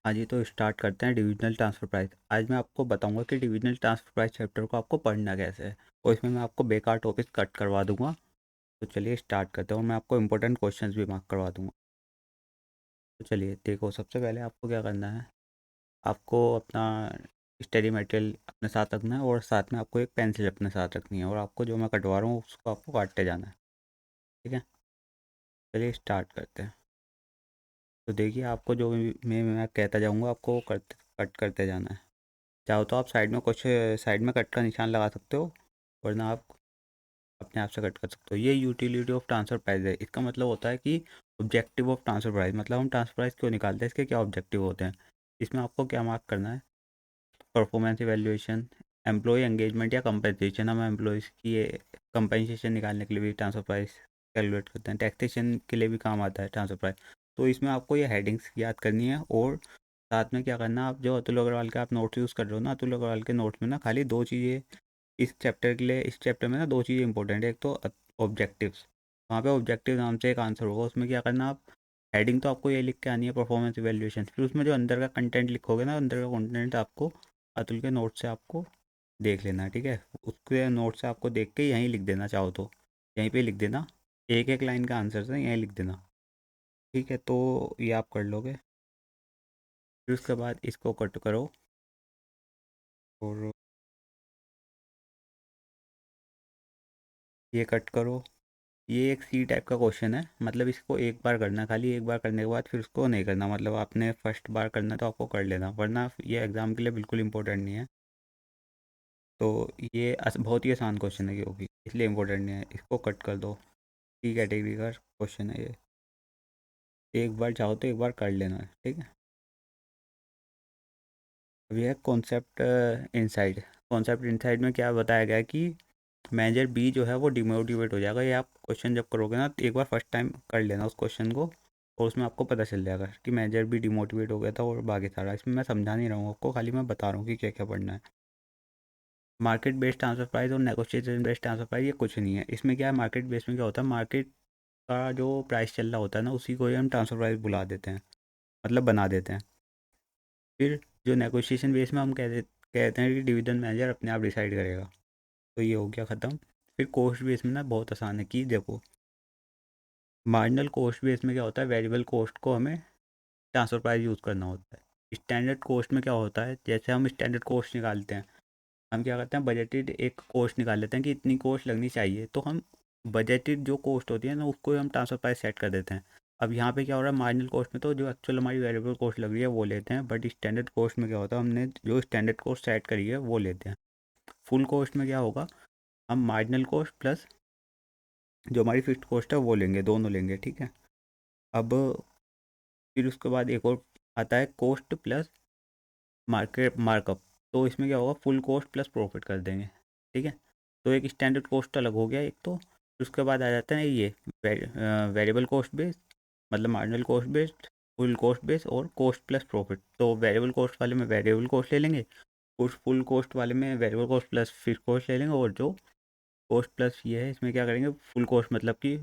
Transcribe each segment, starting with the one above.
हाँ जी, तो स्टार्ट करते हैं डिविजनल ट्रांसफ़र प्राइस। आज मैं आपको बताऊंगा कि डिविजनल ट्रांसफ़र प्राइस चैप्टर को आपको पढ़ना कैसे है, और इसमें मैं आपको बेकार टॉपिक कट करवा दूंगा। तो चलिए स्टार्ट करते हैं, और मैं आपको इंपॉर्टेंट क्वेश्चंस भी मार्क करवा दूंगा। तो चलिए देखो, सबसे पहले आपको क्या करना है, आपको अपना स्टडी मटेरियल अपने साथ रखना है, और साथ में आपको एक पेंसिल अपने साथ रखनी है, और आपको जो मैं कटवा रहा हूँ उसको आपको काटते जाना है। ठीक है, चलिए स्टार्ट करते हैं। तो देखिए, आपको जो भी मैं कहता जाऊँगा आपको कट करते जाना है। चाहो तो आप साइड में कुछ साइड में कट का निशान लगा सकते हो, वरना आप अपने आप से कट कर सकते हो। ये यूटिलिटी ऑफ ट्रांसफर प्राइस है। इसका मतलब होता है कि ऑब्जेक्टिव ऑफ ट्रांसफर प्राइस, मतलब हम ट्रांसफर प्राइस क्यों निकालते हैं, इसके क्या ऑब्जेक्टिव होते हैं। इसमें आपको क्या मार्क करना है, परफॉर्मेंस इवैल्यूएशन, एम्प्लॉय एंगेजमेंट या कंपनसेशन। हम एम्प्लॉयज़ की कंपनसेशन निकालने के लिए भी ट्रांसफर प्राइस कैलकुलेट करते हैं। टैक्सेशन के लिए भी काम आता है ट्रांसफर प्राइस। तो इसमें आपको ये हेडिंग्स याद करनी है, और साथ में क्या करना है, आप जो अतुल अग्रवाल के आप नोट्स यूज़ कर रहे हो ना, अतुल अग्रवाल के नोट्स में ना खाली दो चीज़ें इस चैप्टर के लिए, इस चैप्टर में ना दो चीज़ें इंपॉर्टेंट है। एक तो ऑब्जेक्टिव्स, वहाँ पे ऑब्जेक्टिव नाम से एक आंसर होगा, उसमें क्या करना आप, हेडिंग तो आपको ये लिख के आनी है परफॉर्मेंस इवैल्यूएशन, फिर उसमें जो अंदर का कंटेंट लिखोगे ना, अंदर का कंटेंट आपको अतुल के नोट से आपको देख लेना है। ठीक है, उसके नोट से आपको देख के यहीं लिख देना, चाहो तो यहीं पे लिख देना, एक एक लाइन का आंसर से यहीं लिख देना। ठीक है, तो ये आप कर लोगे। फिर उसके बाद इसको कट करो, और ये कट करो। ये एक सी टाइप का क्वेश्चन है, मतलब इसको एक बार करना, खाली एक बार करने के बाद फिर उसको नहीं करना। मतलब आपने फर्स्ट बार करना तो आपको कर लेना, वरना ये एग्ज़ाम के लिए बिल्कुल इंपॉर्टेंट नहीं है। तो ये बहुत ही आसान क्वेश्चन है, क्योंकि इसलिए इम्पोर्टेंट नहीं है, इसको कट कर दो। सी कैटेगरी का क्वेश्चन है ये, एक बार चाहो तो एक बार कर लेना है। ठीक है, अब यह है कॉन्सेप्ट इनसाइड। कॉन्सेप्ट इनसाइड में क्या बताया गया है कि मैनेजर बी जो है वो डिमोटिवेट हो जाएगा। ये आप क्वेश्चन जब करोगे ना, तो एक बार फर्स्ट टाइम कर लेना उस क्वेश्चन को, और उसमें आपको पता चल जाएगा कि मैनेजर भी डिमोटिवेट हो गया था, और बाकी सारा इसमें मैं समझा नहीं रहा हूँ आपको, खाली मैं बता रहा हूँ कि क्या क्या पढ़ना है। मार्केट बेस्ड ट्रांसफर प्राइस और नेगोशिएशन बेस्ड ट्रांसफर प्राइस ये कुछ नहीं है। इसमें क्या है, मार्केट बेस्ड में क्या होता है, मार्केट का जो प्राइस चल रहा होता है ना, उसी को ही हम ट्रांसफर प्राइस बुला देते हैं, मतलब बना देते हैं। फिर जो नेगोशिएशन बेस में हम कहते हैं कि डिवीजन मैनेजर अपने आप डिसाइड करेगा। तो ये हो गया ख़त्म। फिर कोस्ट बेस में ना बहुत आसान है, कि देखो मार्जिनल कोस्ट बेस में क्या होता है, वेरिएबल कोस्ट को हमें ट्रांसफर प्राइस यूज़ करना होता है। स्टैंडर्ड कोस्ट में क्या होता है, जैसे हम स्टैंडर्ड कोस्ट निकालते हैं, हम क्या करते हैं, बजटेड एक कोस्ट निकाल लेते हैं कि इतनी कोस्ट लगनी चाहिए, तो हम बजटेड जो कोस्ट होती है ना, उसको ही हम ट्रांसफर प्राइस सेट कर देते हैं। अब यहाँ पे क्या हो रहा है, मार्जिनल कॉस्ट में तो जो एक्चुअल हमारी वेरिएबल कॉस्ट लग रही है वो लेते हैं, बट स्टैंडर्ड कॉस्ट में क्या होता है, हमने जो स्टैंडर्ड कॉस्ट सेट करी है वो लेते हैं। फुल कॉस्ट में क्या होगा, हम मार्जिनल कॉस्ट प्लस जो हमारी फिक्स्ड कॉस्ट है वो लेंगे, दोनों लेंगे। ठीक है, अब फिर उसके बाद एक और आता है कॉस्ट प्लस मार्केट मार्कअप। तो इसमें क्या होगा, फुल कॉस्ट प्लस प्रॉफिट कर देंगे। ठीक है, तो एक स्टैंडर्ड कॉस्ट अलग हो गया एक तो। फिर उसके बाद आ जाता है ये वेरिएबल कॉस्ट बेस्ड, मतलब marginal cost based, full cost based, और कॉस्ट प्लस प्रॉफिट। तो वेरिएबल कॉस्ट वाले में वेरिएबल कॉस्ट ले लेंगे, उस फुल कॉस्ट वाले में variable cost plus fix cost ले लेंगे, और जो कॉस्ट प्लस ये है इसमें क्या करेंगे, फुल कॉस्ट मतलब कि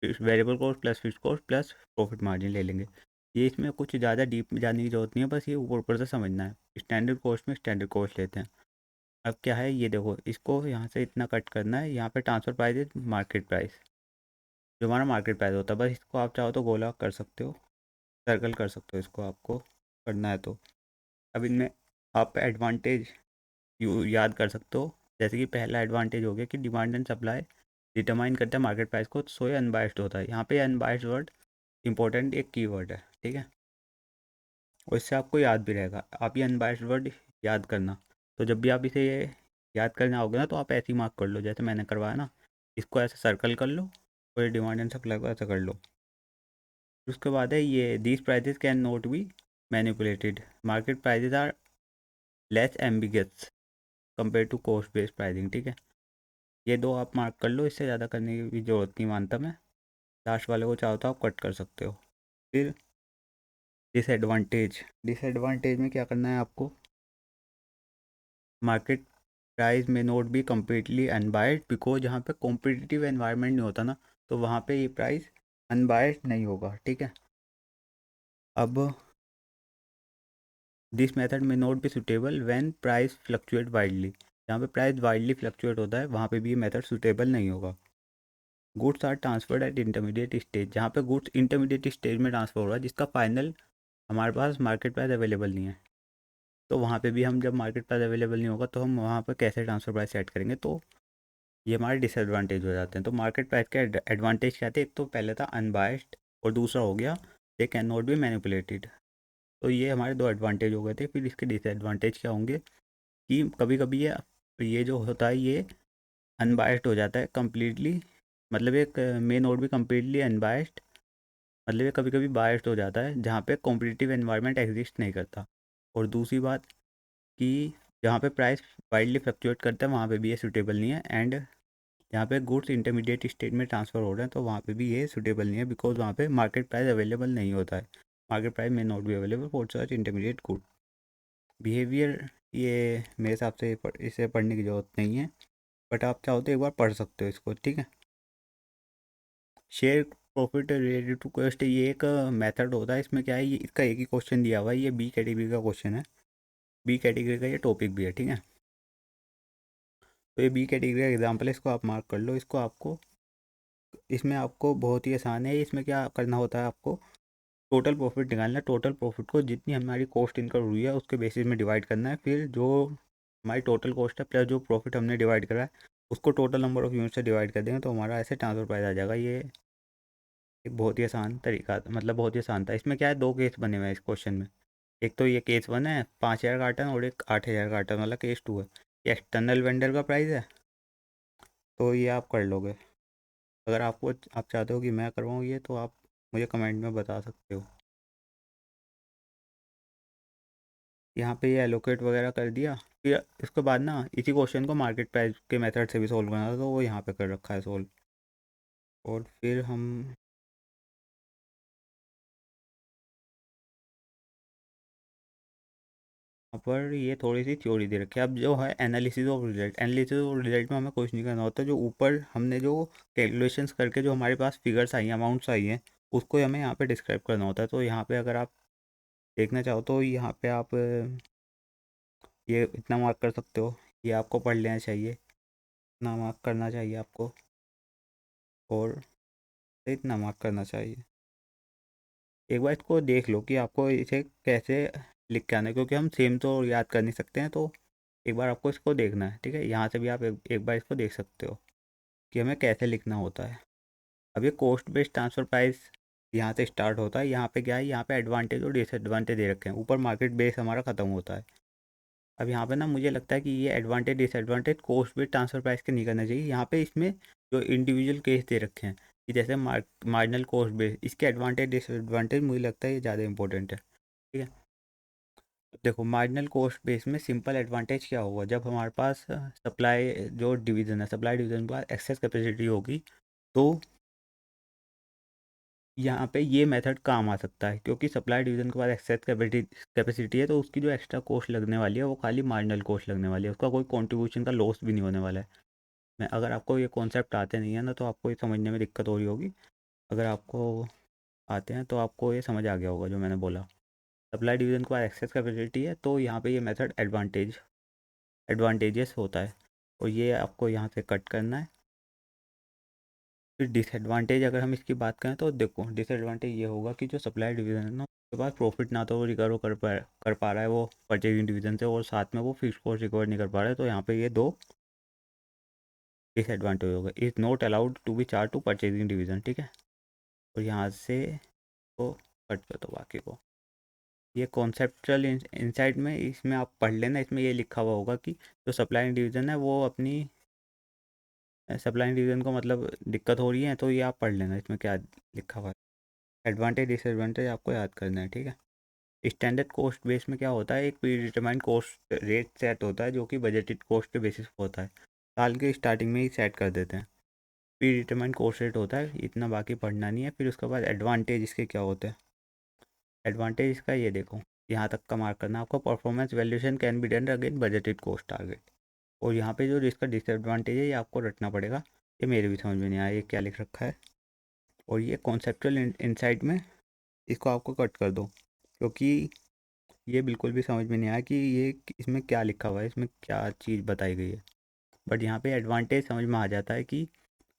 variable cost plus fix cost plus profit margin ले लेंगे। ये इसमें कुछ ज़्यादा डीप जाने की ज़रूरत नहीं है, बस ये ऊपर ऊपर से समझना है। स्टैंडर्ड कॉस्ट में स्टैंडर्ड कॉस्ट लेते हैं। अब क्या है, ये देखो, इसको यहाँ से इतना कट करना है, यहाँ पे ट्रांसफर प्राइस है मार्केट प्राइस, जो हमारा मार्केट प्राइस होता है, बस इसको आप चाहो तो गोला कर सकते हो, सर्कल कर सकते हो, इसको आपको करना है तो। अब इनमें आप एडवांटेज याद कर सकते हो। जैसे कि पहला एडवांटेज हो गया कि डिमांड एंड सप्लाई डिटरमाइन करता है मार्केट प्राइस को, सो ये अनबायस्ड होता है। यहाँ पे अनबायस्ड वर्ड इंपॉर्टेंट एक कीवर्ड है। ठीक है, और इससे आपको याद भी रहेगा, आप ये अनबायस्ड वर्ड याद करना। तो जब भी आप इसे याद करने आओगे ना, तो आप ऐसे ही मार्क कर लो जैसे मैंने करवाया ना, इसको ऐसे सर्कल कर लो, और ये डिमांड एंड सप्लाई को ऐसे कर लो। फिर उसके बाद है ये, these prices can not be manipulated, market prices are less ambiguous compare to cost based pricing. ठीक है, ये दो आप मार्क कर लो, इससे ज़्यादा करने की भी ज़रूरत नहीं मानता मैं। लास्ट वाले को चाहो तो आप कट कर सकते हो। फिर डिसएडवांटेज, डिसएडवांटेज में क्या करना है आपको, मार्केट प्राइस में note be completely unbiased, because जहाँ पे कॉम्पिटिटिव एनवायरनमेंट नहीं होता ना, तो वहाँ पे ये प्राइस अनबायस्ड नहीं होगा। ठीक है, अब दिस मेथड में not be suitable when price fluctuate widely, जहाँ पे प्राइस वाइडली फ्लक्चुएट होता है वहाँ पे भी ये मेथड सुटेबल नहीं होगा। Goods are transferred at intermediate stage, जहाँ पे गुड्स इंटरमीडिएट स्टेज में ट्रांसफर हो रहा है जिसका फाइनल हमारे पास मार्केट प्राइस अवेलेबल नहीं है, तो वहाँ पे भी हम जब मार्केट प्राइस अवेलेबल नहीं होगा तो हम वहाँ पर कैसे ट्रांसफर प्राइस सेट करेंगे, तो ये हमारे डिसएडवांटेज हो जाते हैं। तो मार्केट प्राइस के एडवांटेज क्या थे, एक तो पहले था अनबायस्ड और दूसरा हो गया they can not be manipulated. तो ये हमारे दो एडवांटेज हो गए थे। फिर इसके डिसएडवांटेज क्या होंगे कि कभी कभी ये जो होता है ये अनबायस्ड हो जाता है कम्प्लीटली, मतलब एक मे नोट भी कम्प्लीटली अनबायस्ड, मतलब ये कभी कभी बायस्ड हो जाता है जहाँ पे कॉम्पिटिटिव एनवायरनमेंट एग्जिस्ट नहीं करता। और दूसरी बात कि जहाँ पे प्राइस वाइडली फ्लक्चुएट करता है वहाँ पे भी ये सूटेबल नहीं है। एंड जहाँ पे गुड्स इंटरमीडिएट स्टेट में ट्रांसफ़र हो रहे हैं तो वहाँ पे भी ये सूटेबल नहीं है, बिकॉज वहाँ पे मार्केट प्राइस अवेलेबल नहीं होता है। मार्केट प्राइस में नॉट भी available for such intermediate good behaviour. ये मेरे हिसाब से इसे पढ़ने की ज़रूरत नहीं है, बट आप चाहो तो एक बार पढ़ सकते हो इसको, ठीक है। Share profit related to cost, ये एक मेथड होता है। इसमें क्या है, ये इसका एक ही क्वेश्चन दिया हुआ है, ये बी कैटेगरी का क्वेश्चन है, बी कैटेगरी का ये टॉपिक भी है, ठीक है। तो ये बी कैटेगरी का एग्जाम्पल है, इसको आप मार्क कर लो। इसको आपको इसमें आपको बहुत ही आसान है। इसमें क्या करना होता है, आपको टोटल प्रॉफिट निकालना है। टोटल प्रॉफिट को जितनी हमारी कॉस्ट इनकर हुई है उसके बेसिस में डिवाइड करना है। फिर जो हमारी टोटल कॉस्ट है प्लस जो प्रॉफिट हमने डिवाइड करा है उसको टोटल नंबर ऑफ यूनिट से डिवाइड कर देंगे तो हमारा ऐसे ट्रांसफर प्राइस आ जाएगा। ये एक बहुत ही आसान तरीका, मतलब बहुत ही आसान था। इसमें क्या है, दो केस बने हुए हैं इस क्वेश्चन में। एक तो ये केस 1 है 5,000 का आइटम, और एक 8,000 का आइटम वाला केस 2 है। ये एक्सटर्नल वेंडर का प्राइस है, तो ये आप कर लोगे। अगर आप चाहते हो कि मैं करवाऊँ ये, तो आप मुझे कमेंट में बता सकते हो। यहाँ पे ये एलोकेट वगैरह कर दिया। फिर इसके बाद ना इसी क्वेश्चन को मार्केट प्राइस के मेथड से भी सोल्व करना था, तो वो यहाँ पे कर रखा है सोल्व। और फिर हम यहाँ पर ये थोड़ी सी थ्योरी दे रखी है। अब जो है analysis of result, analysis of result में हमें कुछ नहीं करना होता। जो ऊपर हमने जो कैलकुलेशंस करके जो हमारे पास फिगर्स आई हैं, अमाउंट्स आई हैं, उसको हमें यहाँ पे डिस्क्राइब करना होता है। तो यहाँ पे अगर आप देखना चाहो तो यहाँ पे आप ये इतना मार्क कर सकते हो, ये आपको पढ़ लेना चाहिए, इतना मार्क करना चाहिए आपको, और इतना मार्क करना चाहिए। एक बार इसको देख लो कि आपको इसे कैसे लिख के आना है, क्योंकि हम सेम तो याद कर नहीं सकते हैं। तो एक बार आपको इसको देखना है, ठीक है। यहाँ से भी आप एक बार इसको देख सकते हो कि हमें कैसे लिखना होता है। अब ये कॉस्ट बेस्ड ट्रांसफ़र प्राइस यहाँ से स्टार्ट होता है। यहाँ पे क्या है, यहाँ पे एडवांटेज और डिसएडवांटेज दे रखे हैं। ऊपर मार्केट बेस हमारा ख़त्म होता है। अब यहाँ पे ना मुझे लगता है कि ये advantage disadvantage cost based transfer price के नहीं करना चाहिए। यहाँ पे इसमें जो इंडिविजुअल केस दे रखे हैं कि जैसे मार्जिनल कॉस्ट बेस, इसके एडवांटेज डिसएडवांटेज मुझे लगता है ये ज़्यादा इंपॉर्टेंट है, ठीक है। देखो मार्जिनल कॉस्ट बेस में सिंपल एडवांटेज क्या होगा, जब हमारे पास सप्लाई जो डिवीज़न है, सप्लाई डिवीज़न के पास एक्सेस कैपेसिटी होगी, तो यहाँ पे ये मेथड काम आ सकता है। क्योंकि सप्लाई डिवीज़न के पास एक्सेस कैपेसिटी है तो उसकी जो एक्स्ट्रा कॉस्ट लगने वाली है वो खाली मार्जिनल कॉस्ट लगने वाली है, उसका कोई कंट्रीब्यूशन का लॉस भी नहीं होने वाला है। मैं अगर आपको ये कॉन्सेप्ट आते नहीं है ना तो आपको ये समझने में दिक्कत हो रही होगी। अगर आपको आते हैं तो आपको ये समझ आ गया होगा जो मैंने बोला। सप्लाई डिवीज़न के पास एक्सेस कैपेसिटी है तो यहाँ पे ये मेथड एडवांटेजेस होता है। और ये आपको यहाँ से कट करना है। फिर डिसएडवांटेज अगर हम इसकी बात करें तो देखो डिसएडवांटेज ये होगा कि जो सप्लाई डिवीज़न है ना उसके पास प्रॉफिट ना तो वो रिकवर कर पा रहा है वो परचेजिंग डिवीज़न से, और साथ में वो फिक्स कॉस्ट रिकवर नहीं कर पा रहा है। तो यहाँ पे ये दो डिसएडवांटेज होगा। Is not allowed to be charge to purchasing division, ठीक है। और यहाँ से तो कट कर दो बाकी को। ये कॉन्सेप्चुअल इंसाइट में इसमें आप पढ़ लेना, इसमें ये लिखा हुआ होगा कि जो सप्लाई डिवीज़न है वो अपनी सप्लाई डिवीज़न को मतलब दिक्कत हो रही है, तो ये आप पढ़ लेना इसमें क्या लिखा हुआ है। एडवांटेज डिसएडवांटेज आपको याद करना है, ठीक है। स्टैंडर्ड कॉस्ट बेस में क्या होता है, एक pre determined cost rate set होता है जो कि बजटेड कॉस्ट के बेसिस पर होता है। साल के स्टार्टिंग में ही सेट कर देते हैं। प्री डिटरमाइंड कॉस्ट रेट होता है, इतना बाकी पढ़ना नहीं है। फिर उसके बाद एडवांटेज इसके क्या होते हैं। एडवांटेज इसका ये देखो, यहाँ तक का मार्क करना आपको। Performance valuation can be done again budgeted cost target. और यहाँ पे जो इसका डिसएडवांटेज है ये आपको रटना पड़ेगा। ये मेरे भी समझ में नहीं आया ये क्या लिख रखा है। और ये कॉन्सेप्चुअल इंसाइट में इसको आपको कट कर दो, क्योंकि ये बिल्कुल भी समझ में नहीं आया कि ये इसमें क्या लिखा हुआ है, इसमें क्या चीज़ बताई गई है। बट यहाँ पे एडवांटेज समझ में आ जाता है कि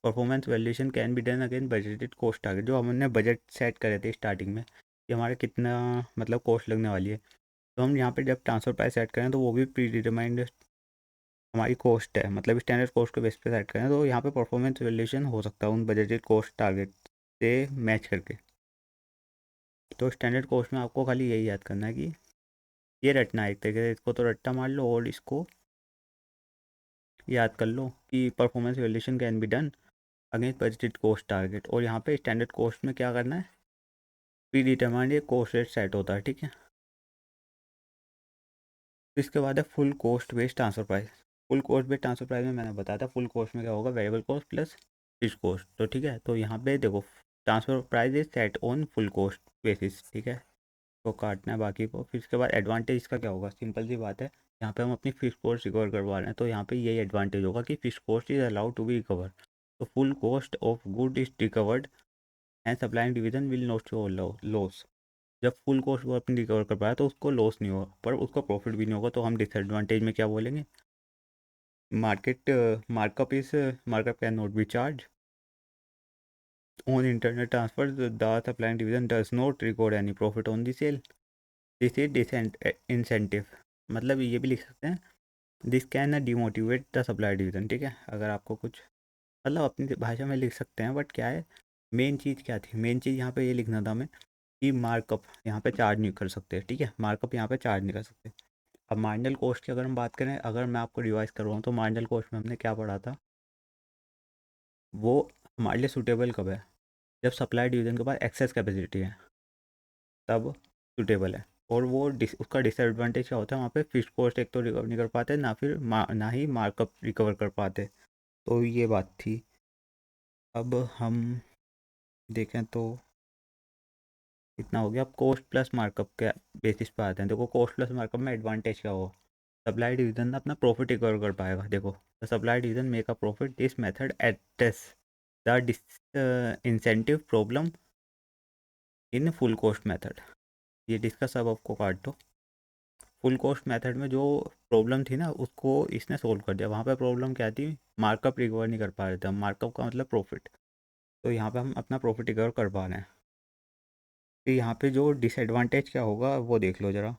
performance valuation can be done again budgeted cost target. जो हमने बजट सेट करे थे स्टार्टिंग में कि हमारा कितना मतलब कॉस्ट लगने वाली है, तो हम यहाँ पे जब ट्रांसफ़र प्राइस सेट करें तो वो भी प्री डिटरमाइंड हमारी कॉस्ट है, मतलब स्टैंडर्ड कॉस्ट के बेस पे सेट करें, तो यहाँ पे परफॉर्मेंस वैल्यूएशन हो सकता है उन बजटेड कॉस्ट टारगेट से मैच करके। तो स्टैंडर्ड कॉस्ट में आपको खाली यही याद करना है कि ये रटना है एक तरीके से, इसको तो रट्टा मार लो और इसको याद कर लो कि performance valuation can be done against budgeted cost target. और यहाँ पे स्टैंडर्ड कॉस्ट में क्या करना है, प्री डिटरमाइंड ये कॉस्ट रेट सेट होता है, ठीक है। तो इसके बाद है full cost based transfer price. Full cost based transfer price में मैंने बताया था फुल कॉस्ट में क्या होगा, variable cost plus fixed cost. तो ठीक है, तो यहाँ पे देखो transfer price is set on full cost basis, ठीक है। तो काटना है बाकी को। फिर इसके बाद एडवांटेज इसका क्या होगा, सिंपल सी बात है, यहाँ पे हम अपनी फिक्स कॉस्ट रिकवर करवा रहे हैं, तो यहाँ पे यही एडवांटेज होगा कि fix cost is allowed to be recover. तो full cost of good is recovered and supplying division will not show loss. जब फुल कॉस्ट वो अपनी रिकवर कर पाया तो उसको लॉस नहीं होगा, पर उसको प्रॉफिट भी नहीं होगा। तो हम डिसएडवांटेज में क्या बोलेंगे, market markup is markup can not be charge on internet transfer, the supplying division does not record any profit on the sale, this is incentive. मतलब ये भी लिख सकते हैं, this can demotivate the supply division, ठीक है। अगर आपको कुछ मतलब अपनी भाषा में लिख सकते हैं, बट क्या है मेन चीज़ क्या थी, मेन चीज़ यहाँ पे ये लिखना था हमें कि मार्कअप यहाँ पे चार्ज नहीं कर सकते, ठीक है। मार्कअप यहाँ पे चार्ज नहीं कर सकते। अब मार्जिनल कॉस्ट की अगर हम बात करें, अगर मैं आपको रिवाइज करवाऊँ तो मार्जिनल कॉस्ट में हमने क्या पढ़ा था, वो हमारे लिए सूटेबल कब है, जब सप्लाई डिवीजन के पास एक्सेस कैपेसिटी है तब सूटेबल है। और वो उसका डिसएडवांटेज क्या होता है, वहाँ पे फिक्स्ड कॉस्ट एक तो रिकवर नहीं कर पाते, ना फिर ना ही मार्कअप रिकवर कर पाते। तो ये बात थी। अब हम देखें तो इतना हो गया। अब कॉस्ट प्लस मार्कअप के बेसिस पे आते हैं। देखो कॉस्ट प्लस मार्कअप में एडवांटेज क्या हो, सप्लाई डिवीजन ना अपना प्रॉफिट रिकवर कर पाएगा। देखो the supply division make a profit, this method address the incentive problem in full cost method. ये डिस्कस सब आपको काट दो। फुल कॉस्ट मेथड में जो प्रॉब्लम थी ना उसको इसने सोल्व कर दिया। वहाँ पे प्रॉब्लम क्या थी, मार्कअप रिकवर नहीं कर पा रहे थे हम, मार्कअप का मतलब प्रॉफिट। तो यहाँ पे हम अपना प्रॉफिट रिकवर कर पा रहे हैं। तो यहाँ पे जो डिसएडवांटेज क्या होगा वो देख लो ज़रा।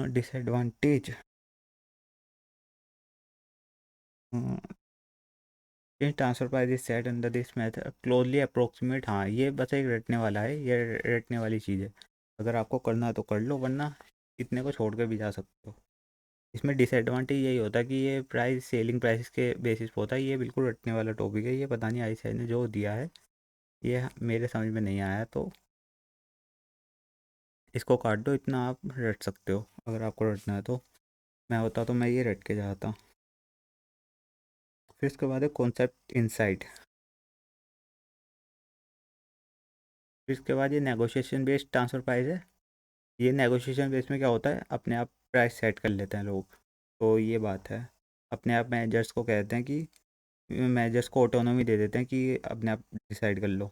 Disadvantage transfer price is set under this method closely approximate. हाँ ये बस एक रटने वाला है, ये रटने वाली चीज़ है। अगर आपको करना है तो कर लो, वरना इतने को छोड़ के भी जा सकते हो। इसमें डिसएडवांटेज यही होता है कि ये प्राइस सेलिंग प्राइसेस के बेसिस पे होता है। ये बिल्कुल रटने वाला टॉपिक है, ये पता नहीं आई ने जो दिया है ये मेरे समझ में नहीं आया, तो इसको काट दो। इतना आप रट सकते हो अगर आपको रटना है तो। मैं होता तो मैं ये रट के जाता। फिर इसके बाद है कॉन्सेप्ट इनसाइट। फिर इसके बाद ये नेगोशिएशन बेस्ड ट्रांसफर प्राइस है। ये नेगोशिएशन बेस में क्या होता है, अपने आप प्राइस सेट कर लेते हैं लोग। तो ये बात है, अपने आप मैनेजर्स को कहते हैं कि मैनेजर्स को ऑटोनॉमी दे देते हैं कि अपने आप डिसाइड कर लो।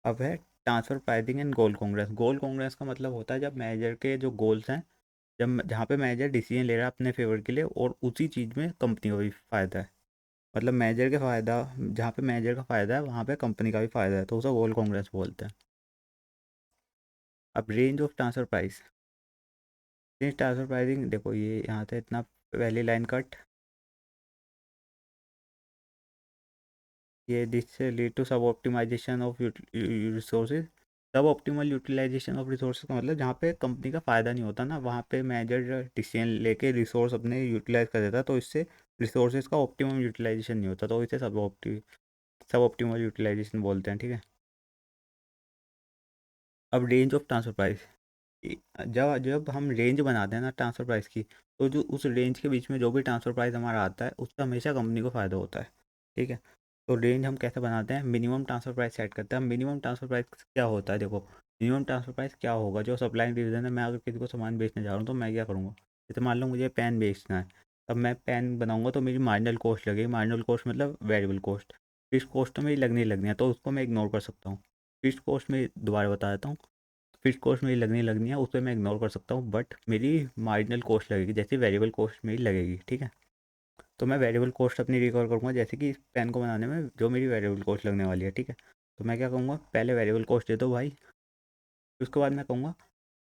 अब है ट्रांसफ़र प्राइसिंग एंड गोल कांग्रेस। गोल कांग्रेस का मतलब होता है जब मैनेजर के जो गोल्स हैं, जब जहाँ पे मैनेजर डिसीजन ले रहा है अपने फेवर के लिए और उसी चीज़ में कंपनी का भी फ़ायदा है। मतलब मैनेजर का फ़ायदा, जहाँ पे मैनेजर का फ़ायदा है वहाँ पे कंपनी का भी फ़ायदा है, तो उसे गोल कांग्रेस बोलते हैं। अब range of transfer price, range transfer pricing देखो ये यहाँ से इतना पहली लाइन कट, ये दिस लीड टू सब ऑप्टिमाइजेशन ऑफ रिसोर्सेज। सब ऑप्टिमल यूटिलाइजेशन ऑफ रिसोर्स का मतलब जहाँ पे कंपनी का फ़ायदा नहीं होता ना, वहाँ पे मैनेजर डिसीजन लेके रिसोर्स अपने यूटिलाइज कर देता है, तो इससे रिसोर्सेज का ऑप्टिमम यूटिलाइजेशन नहीं होता, तो इसे सब ऑप्टिमल यूटिलाइजेशन बोलते हैं, ठीक है। अब रेंज ऑफ ट्रांसफर प्राइस, जब जब हम रेंज बनाते हैं ना ट्रांसफ़र प्राइस की, तो जो उस रेंज के बीच में जो भी ट्रांसफ़र प्राइस हमारा आता है उससे हमेशा कंपनी को फ़ायदा होता है, ठीक है। तो रेंज हम कैसे बनाते हैं, मिनिमम ट्रांसफ़र प्राइस सेट करते हैं। मिनिमम ट्रांसफ़र प्राइस क्या होता है, देखो मिनिमम ट्रांसफ़र प्राइस क्या होगा, जो सप्लाई डिवीज़न है, मैं अगर किसी को सामान बेचने जा रहा हूँ तो मैं क्या करूँगा, जैसे मान लो मुझे पेन बेचना है, अब मैं पेन बनाऊँगा तो मेरी मार्जिनल कॉस्ट लगेगी। मार्जिनल कॉस्ट मतलब वेरिएबल कॉस्ट, फिक्स कॉस्ट तो मेरी लगनी ही लगनी है, तो उसको मैं इग्नोर कर सकता हूँ। फिक्स्ड कॉस्ट में दोबारा बता देता हूँ, फिक्स्ड कॉस्ट मेरी लगनी है, उस पर मैं इग्नोर कर सकता हूँ, बट मेरी मार्जिनल कॉस्ट लगेगी, जैसे वेरिएबल कॉस्ट मेरी लगेगी, ठीक है। तो मैं वेरिएबल कॉस्ट अपनी रिकवर करूँगा, जैसे कि इस पेन को बनाने में जो मेरी वेरिएबल कॉस्ट लगने वाली है, ठीक है। तो मैं क्या कहूँगा, पहले वेरिएबल कॉस्ट दे दो भाई, फिर उसके बाद मैं कहूँगा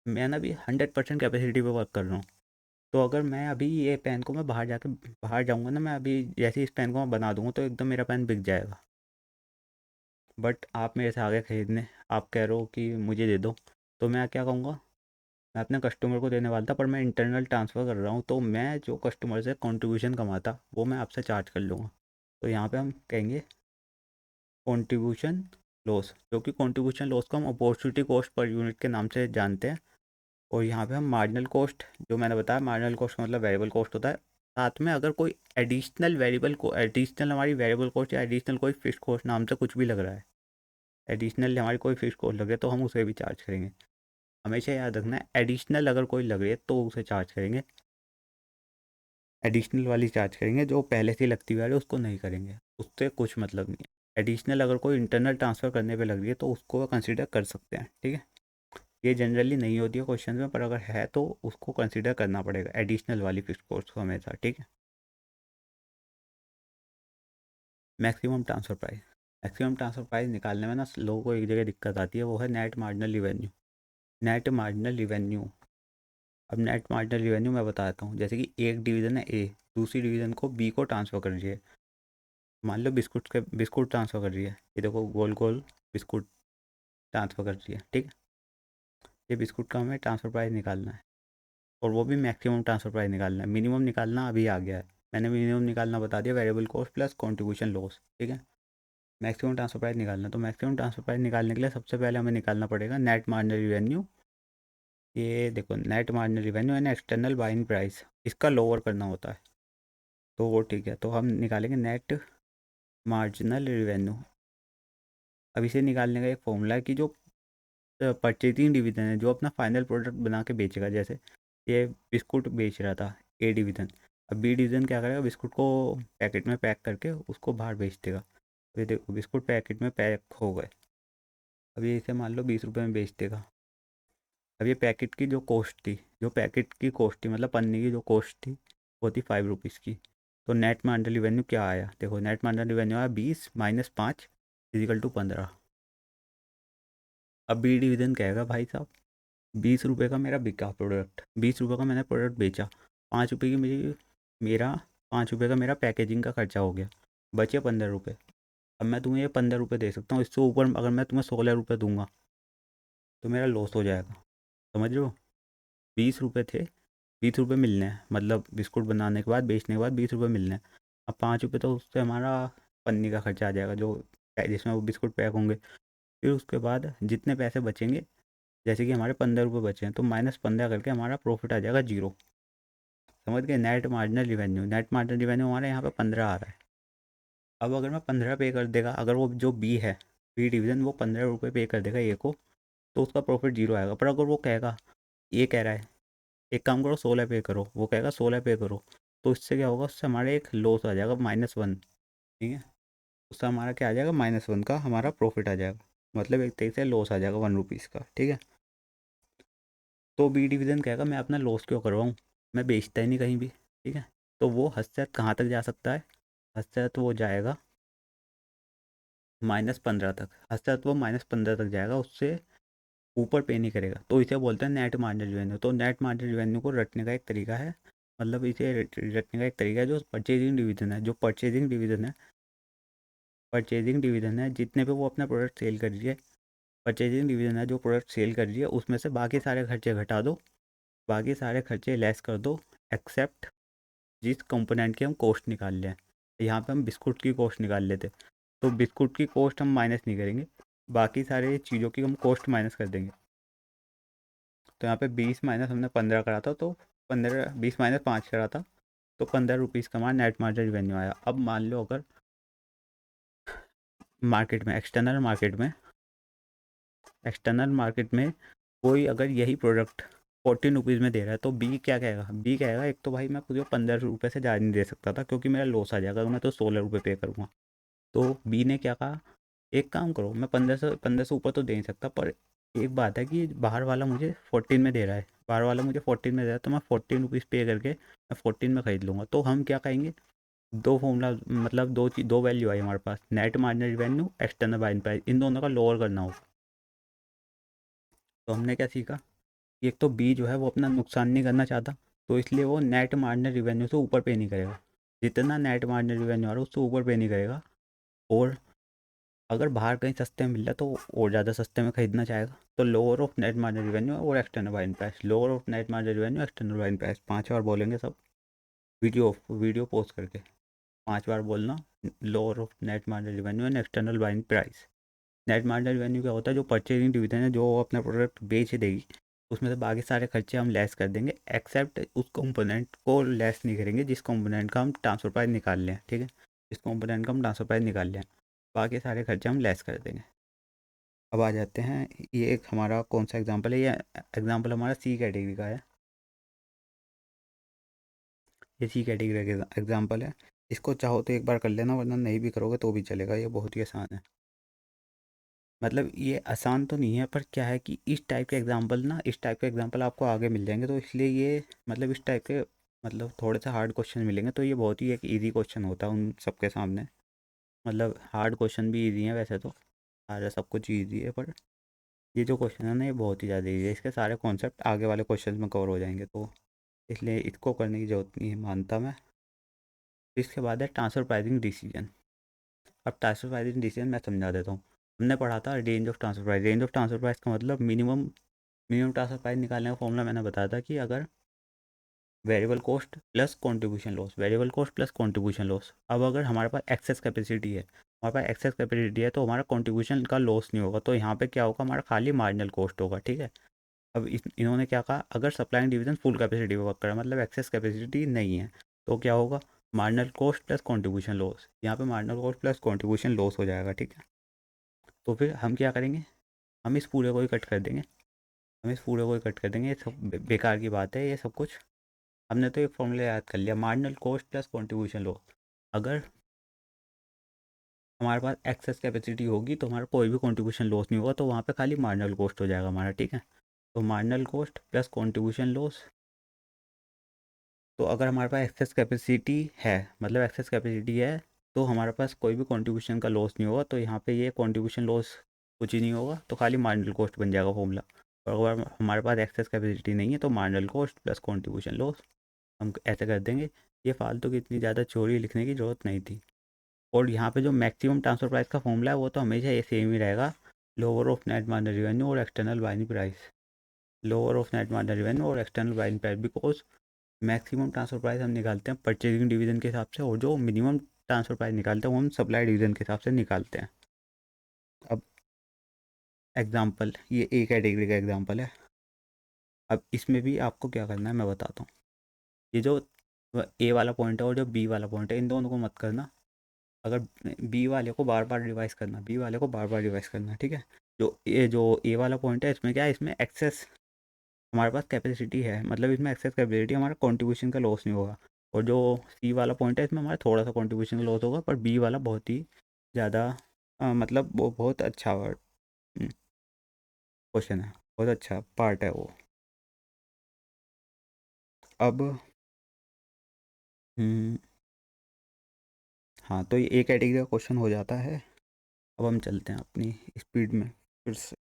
मैं ना अभी 100% कैपेसिटी पे वर्क कर रहा हूँ। तो अगर मैं अभी ये पेन को मैं बाहर जाऊँगा ना, मैं अभी जैसे इस पेन को मैं बना दूँगा तो एकदम मेरा पेन बिक जाएगा। बट आप मेरे से आगे खरीदने, आप कह रहे हो कि मुझे दे दो, तो मैं क्या कहूँगा, मैं अपने कस्टमर को देने वाला था, पर मैं इंटरनल ट्रांसफ़र कर रहा हूँ, तो मैं जो कस्टमर से कंट्रीब्यूशन कमाता वो मैं आपसे चार्ज कर लूँगा। तो यहाँ पे हम कहेंगे कंट्रीब्यूशन लॉस, जो कि कंट्रीब्यूशन लॉस को हम अपॉर्चुनिटी कॉस्ट पर यूनिट के नाम से जानते हैं। और यहाँ पे हम मार्जिनल कॉस्ट, जो मैंने बताया मार्जिनल कॉस्ट का मतलब वेरिएबल कॉस्ट होता है, साथ में अगर कोई एडिशनल हमारी वेरिएबल कॉस्ट या एडिशनल कोई फिक्स्ड कॉस्ट नाम से कुछ भी लग रहा है, एडिशनल हमारी कोई फिक्स्ड कॉस्ट लग रही है तो हम उसे भी चार्ज करेंगे। हमेशा याद रखना है, एडिशनल अगर कोई लग रही है तो उसे चार्ज करेंगे, एडिशनल वाली चार्ज करेंगे, जो पहले से लगती हुई आ रही है उसको नहीं करेंगे, उससे कुछ मतलब नहीं है। एडिशनल अगर कोई इंटरनल ट्रांसफ़र करने पे लग रही है तो उसको कंसिडर कर सकते हैं, ठीक है। ये जनरली नहीं होती है क्वेश्चन में, पर अगर है तो उसको कंसिडर करना पड़ेगा, एडिशनल वाली फिक्स्ड कॉस्ट को हमेशा, ठीक है। Maximum transfer price, maximum transfer price निकालने में ना लोगों को एक जगह दिक्कत आती है, वो है net marginal revenue. Net marginal revenue, अब नेट मार्जिनल रिवेन्यू मैं बता देता हूँ, जैसे कि एक डिवीज़न है ए, दूसरी डिवीज़न को बी को ट्रांसफ़र कर रही है। मान लो बिस्कुट ट्रांसफ़र कर रही है, ये देखो गोल गोल बिस्कुट ट्रांसफ़र कर रही है, ठीक है। ये बिस्कुट का हमें ट्रांसफ़र प्राइस निकालना है, और वो भी मैक्सिमम ट्रांसफ़र प्राइस निकालना है। मिनिमम निकालना अभी आ गया है, मैंने मिनिमम निकालना बता दिया, variable cost plus contribution loss, ठीक है। मैक्सिमम ट्रांसफ़र प्राइस निकालना, तो मैक्सिमम ट्रांसफ़र प्राइस निकालने के लिए सबसे पहले हमें निकालना पड़ेगा नेट मार्जिनल रिवेन्यू। ये देखो net marginal revenue and external buying price, इसका लोअर करना होता है, तो वो ठीक है। तो हम निकालेंगे नेट मार्जिनल रिवेन्यू। अब इसे निकालने का एक फॉर्मूला है कि जो परचेजिंग डिवीज़न है, जो अपना फाइनल प्रोडक्ट बना के बेचेगा, जैसे ये बिस्कुट बेच रहा था ए डिवीज़न, अब बी डिवीज़न क्या करेगा, बिस्कुट को पैकेट में पैक करके उसको बाहर बेच देगा। तो ये देखो बिस्कुट पैकेट में पैक हो गए, अब ये इसे मान लो 20 रुपये में बेच देगा। अब ये पैकेट की जो कॉस्ट थी, जो पैकेट की कॉस्ट थी मतलब पन्नी की जो कॉस्ट थी, वो थी 5 रुपीज़ की। तो नेट मार्जिनल रिवेन्यू क्या आया, देखो नेट मार्जिनल रिवेन्यू आया 20 माइनस 5 इजिकल टू 15। अब बी डिवीज़न कहेगा भाई साहब 20 रुपये का मेरा बिका प्रोडक्ट, 20 रुपये का मैंने प्रोडक्ट बेचा, 5 रुपये की मेरा 5 रुपये का मेरा पैकेजिंग का खर्चा हो गया, बचे 15 रुपये। अब मैं तुम्हें ये 15 रुपये दे सकता हूँ, इससे ऊपर अगर मैं तुम्हें 16 रुपये दूंगा तो मेरा लॉस हो जाएगा, समझ रहे हो। 20 रुपये थे, 20 रुपये मिलने हैं, मतलब बिस्कुट बनाने के बाद बेचने के बाद 20 रुपये मिलने हैं। अब 5 रुपये तो उससे हमारा पन्नी का खर्चा आ जाएगा, जो जिसमें वो बिस्कुट पैक होंगे। फिर उसके बाद जितने पैसे बचेंगे, जैसे कि हमारे 15 रुपये बचे हैं, तो -15 करके हमारा प्रॉफिट आ जाएगा 0। समझ गए, net marginal revenue, net marginal revenue हमारे यहाँ पे 15 आ रहा है। अब अगर मैं 15 पे कर देगा, अगर वो जो बी है, बी डिवीज़न, वो 15 रुपये पे कर देगा ए को, तो उसका प्रॉफिट 0 आएगा। पर अगर वो कहेगा, ये कह रहा है एक काम करो 16 पे करो, वो कहेगा 16 पे करो, तो इससे क्या होगा, उससे हमारे एक लॉस आ जाएगा -1, ठीक है। उससे हमारा क्या आ जाएगा, -1 का हमारा प्रॉफिट आ जाएगा, मतलब एक तरीके से लॉस आ जाएगा 1 रुपीज़ का, ठीक है। तो बी डिवीज़न कहेगा मैं अपना लॉस क्यों करवाऊँ, मैं बेचता ही नहीं कहीं भी, ठीक है। तो वो हद से हद कहाँ तक जा सकता है, हद से हद वो जाएगा -15 तक, हद से हद वो -15 तक जाएगा, उससे ऊपर पे नहीं करेगा। तो इसे बोलते हैं नेट मार्जिनल रिवेन्यू। तो नेट मार्जिनल रिवेन्यू को रटने का एक तरीका है, मतलब इसे रटने का एक तरीका है, जो परचेजिंग डिवीज़न है, जो परचेजिंग डिवीज़न है जितने पे वो अपना प्रोडक्ट सेल कर रही है, परचेजिंग डिवीज़न है जो प्रोडक्ट सेल कर रही है, उसमें से बाकी सारे खर्चे घटा दो, बाकी सारे खर्चे लेस कर दो, एक्सेप्ट जिस कंपोनेंट की हम कॉस्ट निकाल लें। यहाँ पे हम बिस्कुट की कॉस्ट निकाल लेते, तो बिस्कुट की कॉस्ट हम माइनस नहीं करेंगे, बाकी सारे चीज़ों की हम कॉस्ट माइनस कर देंगे। तो यहाँ पे 20 माइनस हमने 15 करा था, तो 15, 20 माइनस 5 करा था, तो 15 रुपीज़ का हमारा नेट मार्जिनल रिवेन्यू आया। अब मान लो अगर एक्सटर्नल मार्केट में कोई अगर यही प्रोडक्ट 14 रुपीज़ में दे रहा है, तो बी कहेगा एक तो भाई मैं खुद को 15 रुपये से ज़्यादा नहीं दे सकता था, क्योंकि मेरा लॉस आ जाएगा, मैं तो 16 रुपये पे करूँगा। तो बी ने क्या कहा, एक काम करो, मैं 1500 ऊपर तो दे नहीं सकता, पर एक बात है कि बाहर वाला मुझे 14 में दे रहा है, बाहर वाला मुझे 14 में दे रहा है, तो मैं 14 रुपीज़ पे करके मैं 14 में ख़रीद लूँगा। तो हम क्या कहेंगे, दो फॉर्मूला, मतलब दो वैल्यू आई हमारे पास, net marginal revenue, external buying price, इन दोनों का लोअर करना होगा। तो हमने क्या सीखा, एक तो बी जो है वो अपना नुकसान नहीं करना चाहता, तो इसलिए वो नेट मार्जिनल रिवेन्यू से ऊपर पे नहीं करेगा, जितना नेट मार्जिनल रिवेन्यू आ रहा है उससे ऊपर पे नहीं करेगा। और अगर बाहर कहीं सस्ते में मिल रहा है तो और ज़्यादा सस्ते में खरीदना चाहेगा। तो lower of net marginal revenue और external buying price, lower of net marginal revenue, external buying price, 5 बार बोलेंगे सब, वीडियो पोस्ट करके 5 बार बोलना, lower of net marginal revenue and external buying price. Net marginal revenue क्या होता है, जो परचेजिंग डिवीजन है जो अपना प्रोडक्ट बेच देगी, उसमें से बाकी सारे खर्चे हम लेस कर देंगे, एक्सेप्ट उस कंपोनेंट को लेस नहीं करेंगे जिस कंपोनेंट का हम ट्रांसफर प्राइस निकाल लें, ठीक है, जिस कंपोनेंट का हम ट्रांसफर प्राइस निकाल लें, बाकी सारे खर्चे हम लेस कर देंगे। अब आ जाते हैं, ये एक हमारा कौन सा एग्जांपल है, ये एग्जांपल हमारा सी कैटेगरी का है, ये सी कैटेगरी का एग्जांपल है। इसको चाहो तो एक बार कर लेना, वरना नहीं भी करोगे तो भी चलेगा, ये बहुत ही आसान है। मतलब ये आसान तो नहीं है, पर क्या है कि इस टाइप के एग्जांपल आपको आगे मिल जाएंगे, तो इसलिए ये मतलब इस टाइप के मतलब थोड़े से हार्ड क्वेश्चन मिलेंगे, तो ये बहुत ही एक इजी क्वेश्चन होता है उन सबके सामने। मतलब हार्ड क्वेश्चन भी इजी है वैसे तो, सारा सब कुछ इजी है, पर ये जो क्वेश्चन है ना ये बहुत ही ज़्यादा इजी है, इसके सारे कॉन्सेप्ट आगे वाले क्वेश्चन में कवर हो जाएंगे, तो इसलिए इसको करने की ज़रूरत नहीं है मानता मैं। इसके बाद है ट्रांसफ़र प्राइसिंग डिसीजन। अब ट्रांसफ़र प्राइसिंग डिसीजन मैं समझा देता हूँ। हमने पढ़ा था range of transfer price, range of transfer price का मतलब मिनिमम ट्रांसफ़र प्राइस निकालने का फॉर्मूला मैंने बताया था कि अगर variable cost plus contribution loss, variable cost plus contribution loss. अब अगर हमारे पास एक्सेस कैपेसिटी है, हमारे पास एक्सेस कैपेसिटी है, तो हमारा कंट्रीब्यूशन का लॉस नहीं होगा, तो यहाँ पे क्या होगा, हमारा खाली मार्जिनल कॉस्ट होगा, ठीक है। अब इन्होंने क्या कहा, अगर सप्लाइंग डिवीजन फुल कैपेसिटी पे वर्क कर रहा है, मतलब एक्सेस कैपेसिटी नहीं है, तो क्या होगा, marginal cost plus contribution loss, यहाँ पे marginal cost plus contribution loss हो जाएगा, ठीक है। तो फिर हम क्या करेंगे, हम इस पूरे को ही कट कर देंगे, हम इस पूरे को ही कट कर देंगे, ये सब बेकार की बात है ये सब कुछ। हमने तो एक फॉर्मूला याद कर लिया, marginal cost plus contribution loss. अगर हमारे पास एक्सेस कैपेसिटी होगी तो हमारा कोई भी कंट्रीब्यूशन लॉस नहीं होगा, तो वहाँ पे खाली मार्जिनल कॉस्ट हो जाएगा हमारा, ठीक है। तो marginal cost plus contribution loss, तो अगर हमारे पास एक्सेस कैपेसिटी है, मतलब एक्सेस कैपेसिटी है, तो हमारे पास कोई भी कंट्रीब्यूशन का लॉस नहीं होगा, तो यहाँ पे ये कंट्रीब्यूशन लॉस कुछ ही नहीं होगा, तो खाली मार्जिनल कॉस्ट बन जाएगा फॉर्मूला। और अगर हमारे पास एक्सेस कैपेसिटी नहीं है तो marginal cost plus contribution loss, हम ऐसे कर देंगे। ये फालतू की इतनी ज़्यादा चोरी लिखने की ज़रूरत नहीं थी। और यहाँ पे जो मैक्सिमम ट्रांसफर प्राइस का फॉर्मूला है वो तो हमेशा ये सेम ही रहेगा, lower of net marginal revenue और external buying price, lower of net marginal revenue और external buying price, because maximum transfer price हम निकालते हैं परचेजिंग डिवीज़न के हिसाब से, और जो मिनिमम ट्रांसफर प्राइस निकालते हैं वो हम सप्लाई डिवीज़न के हिसाब से निकालते हैं। अब एग्जांपल, ये ए कैटेगरी का एग्जांपल है। अब इसमें भी आपको क्या करना है मैं बताता हूँ। ये जो ए वाला पॉइंट है और जो बी वाला पॉइंट है, इन दोनों को मत करना। अगर बी वाले को बार बार रिवाइज करना, बी वाले को बार बार रिवाइज करना, ठीक है। जो ए वाला पॉइंट है, इसमें क्या है, इसमें एक्सेस हमारे पास कैपेसिटी है, मतलब इसमें एक्सेस कैपेसिटी, हमारा कंट्रीब्यूशन का लॉस नहीं होगा। और जो सी वाला पॉइंट है, इसमें हमारा थोड़ा सा कंट्रीब्यूशन का लॉस होगा, पर बी वाला बहुत ही ज़्यादा मतलब वो बहुत अच्छा क्वेश्चन है, बहुत अच्छा पार्ट है वो। अब हम्म, हाँ, तो ये एक कैटेगरी का क्वेश्चन हो जाता है। अब हम चलते हैं अपनी स्पीड में फिर से।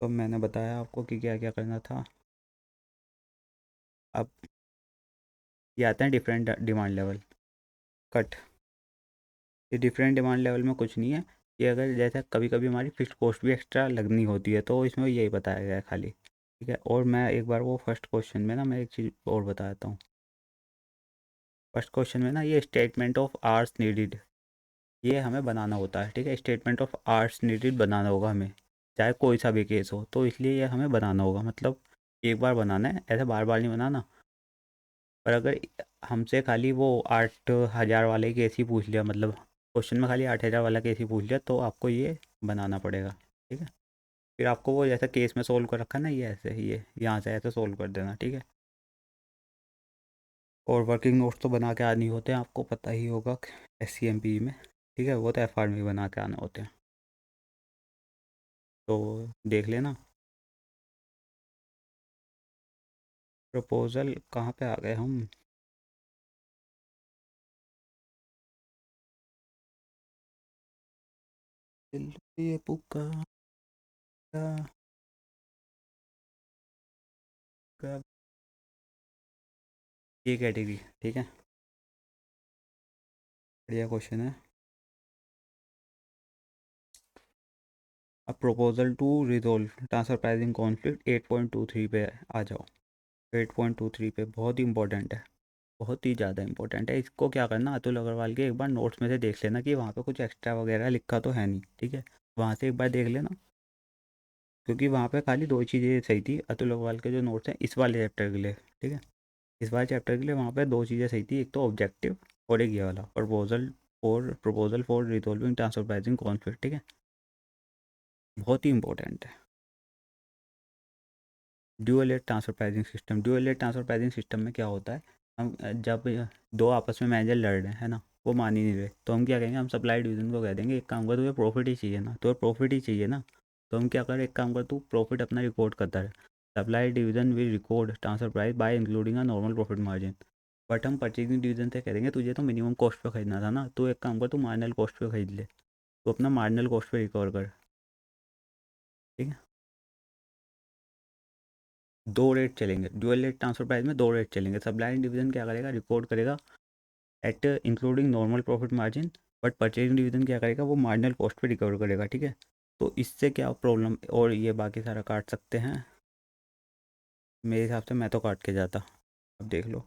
तो मैंने बताया आपको कि क्या क्या करना था। अब ये आते हैं डिफरेंट डिमांड लेवल, कट। ये डिफरेंट डिमांड लेवल में कुछ नहीं है, ये अगर जैसे कभी कभी हमारी फिक्स्ड कॉस्ट भी एक्स्ट्रा लगनी होती है, तो इसमें यही बताया गया है खाली, ठीक है। और मैं एक बार वो फर्स्ट क्वेश्चन में ना मैं एक चीज़ और बता देता हूँ। फर्स्ट क्वेश्चन में ना ये स्टेटमेंट ऑफ आर्स नीडिड, ये हमें बनाना होता है, ठीक है। स्टेटमेंट ऑफ आर्स नीडिड बनाना होगा हमें, चाहे कोई सा भी केस हो, तो इसलिए ये हमें बनाना होगा, मतलब एक बार बनाना है, ऐसे बार बार नहीं बनाना। पर अगर हमसे खाली वो 8,000 वाले केस ही पूछ लिया, मतलब क्वेश्चन में खाली 8,000 वाला केस ही पूछ लिया, तो आपको ये बनाना पड़ेगा, ठीक है। फिर आपको वो जैसा केस में सोल्व कर रखा है ना, ये ऐसे ये यहाँ से ऐसे सोल्व कर देना, ठीक है। और वर्किंग नोट्स तो बना के आनी होते हैं, आपको पता ही होगा SCMP में, ठीक है, वो तो FR में बना के आने होते हैं, तो देख लेना। प्रपोज़ल कहाँ पे आ गए हम? दिल ये पुकारा, ये कैटेगरी, ठीक है, बढ़िया क्वेश्चन है। अब proposal to resolve transfer pricing conflict 8.23 पे आ जाओ। 8.23 पे बहुत ही इंपॉर्टेंट है, बहुत ही ज़्यादा इंपॉर्टेंट है। इसको क्या करना, अतुल अग्रवाल के एक बार नोट्स में से देख लेना कि वहाँ पे कुछ एक्स्ट्रा वगैरह लिखा तो है नहीं, ठीक है, वहाँ से एक बार देख लेना, क्योंकि वहाँ पे खाली दो चीज़ें सही थी अतुल अग्रवाल के जो नोट्स हैं इस वाले चैप्टर के लिए, ठीक है, इस वाले चैप्टर के लिए वहाँ पे दो चीज़ें सही थी, एक तो ऑब्जेक्टिव और एक ये वाला proposal for resolving transfer pricing conflict, ठीक है, बहुत ही इंपॉर्टेंट है। Dual rate transfer pricing system, dual rate transfer pricing system में क्या होता है, हम जब दो आपस में मैनेजर लड़ रहे हैं, है ना, वो मान ही नहीं रहे, तो हम क्या कहेंगे, हम सप्लाई डिवीज़न को कह देंगे एक काम कर, तुझे प्रॉफिट ही चाहिए ना, तो प्रॉफिट ही चाहिए ना, तो हम क्या करें, एक काम कर, तू प्रॉफिट अपना रिकॉर्ड करता रहे, supply division will record transfer price by including a normal profit margin. But हम परचेजिंग डिवीज़न से कह देंगे तुझे तो मिनिमम कॉस्ट पे खरीदना था ना, तो एक काम कर, तू मार्जिनल कॉस्ट पे खरीद ले, तो अपना मार्जिनल कॉस्ट पे रिकवर कर, ठीक है। दो रेट चलेंगे ड्यूअल रेट ट्रांसफर प्राइस में, दो रेट चलेंगे। सप्लाई डिवीजन क्या करेगा, रिकॉर्ड करेगा at including normal profit margin, but purchasing division क्या करेगा, वो मार्जिनल कॉस्ट पे रिकवर करेगा, ठीक है। तो इससे क्या प्रॉब्लम, और ये बाकी सारा काट सकते हैं, मेरे हिसाब से मैं तो काट के जाता, अब देख लो।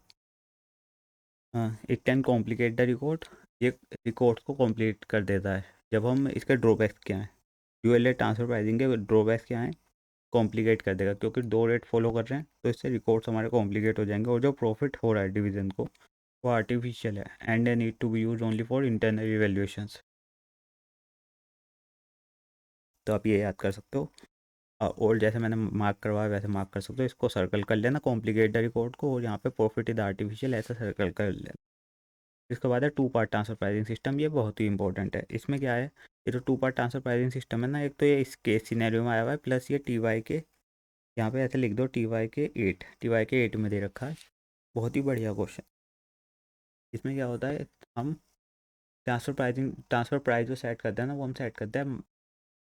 हाँ, it can complicate the record, ये रिकॉर्ड को कॉम्प्लीट कर देता है। जब हम इसके ड्रॉबैक्स क्या हैं, ड्यूअल रेट ट्रांसफर प्राइसिंग के ड्रॉबैक्स क्या हैं, कॉम्प्लिकेट कर देगा, क्योंकि दो रेट फॉलो कर रहे हैं तो इससे रिकॉर्ड्स हमारे कॉम्प्लिकेट हो जाएंगे, और जो प्रॉफिट हो रहा है डिवीजन को वो आर्टिफिशियल है, and they need to be use only for internal evaluations. तो आप ये याद कर सकते हो, और जैसे मैंने मार्क करवाया वैसे मार्क कर सकते हो, इसको सर्कल कर लेना कॉम्प्लिकेट द रिकॉर्ड को, और यहाँ पे प्रॉफिट इज आर्टिफिशियल ऐसा सर्कल कर लेना। इसके बाद है two part transfer pricing system, ये बहुत ही इंपॉर्टेंट है। इसमें क्या है, ये जो two part transfer pricing system है ना, एक तो ये इस केस सिनेरियो में आया हुआ है, प्लस ये TY के यहाँ पे ऐसे लिख दो, TY के 8 में दे रखा है, बहुत ही बढ़िया क्वेश्चन। इसमें क्या होता है, हम ट्रांसफ़र प्राइस जो सेट करते हैं ना, वो हम सेट करते हैं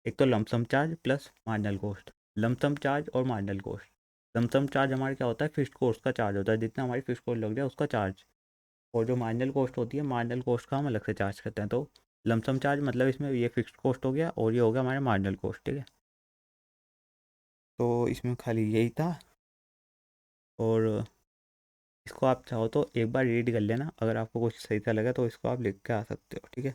एक तो lump sum charge plus marginal cost, lump sum charge और मार्जिनल कॉस्ट। लमसम चार्ज हमारे क्या होता है, फिक्स्ड कॉस्ट का चार्ज होता है, जितना हमारी फिक्स्ड कॉस्ट लग जाए उसका चार्ज, और जो मार्जिनल कॉस्ट होती है, मार्जिनल कॉस्ट का हम अलग से चार्ज करते हैं। तो लमसम चार्ज मतलब इसमें ये फिक्स्ड कॉस्ट हो गया, और ये हो गया हमारे मार्जिनल कॉस्ट, ठीक है। तो इसमें खाली यही था, और इसको आप चाहो तो एक बार रीड कर लेना, अगर आपको कुछ सही सा लगा तो इसको आप लिख के आ सकते हो, ठीक है।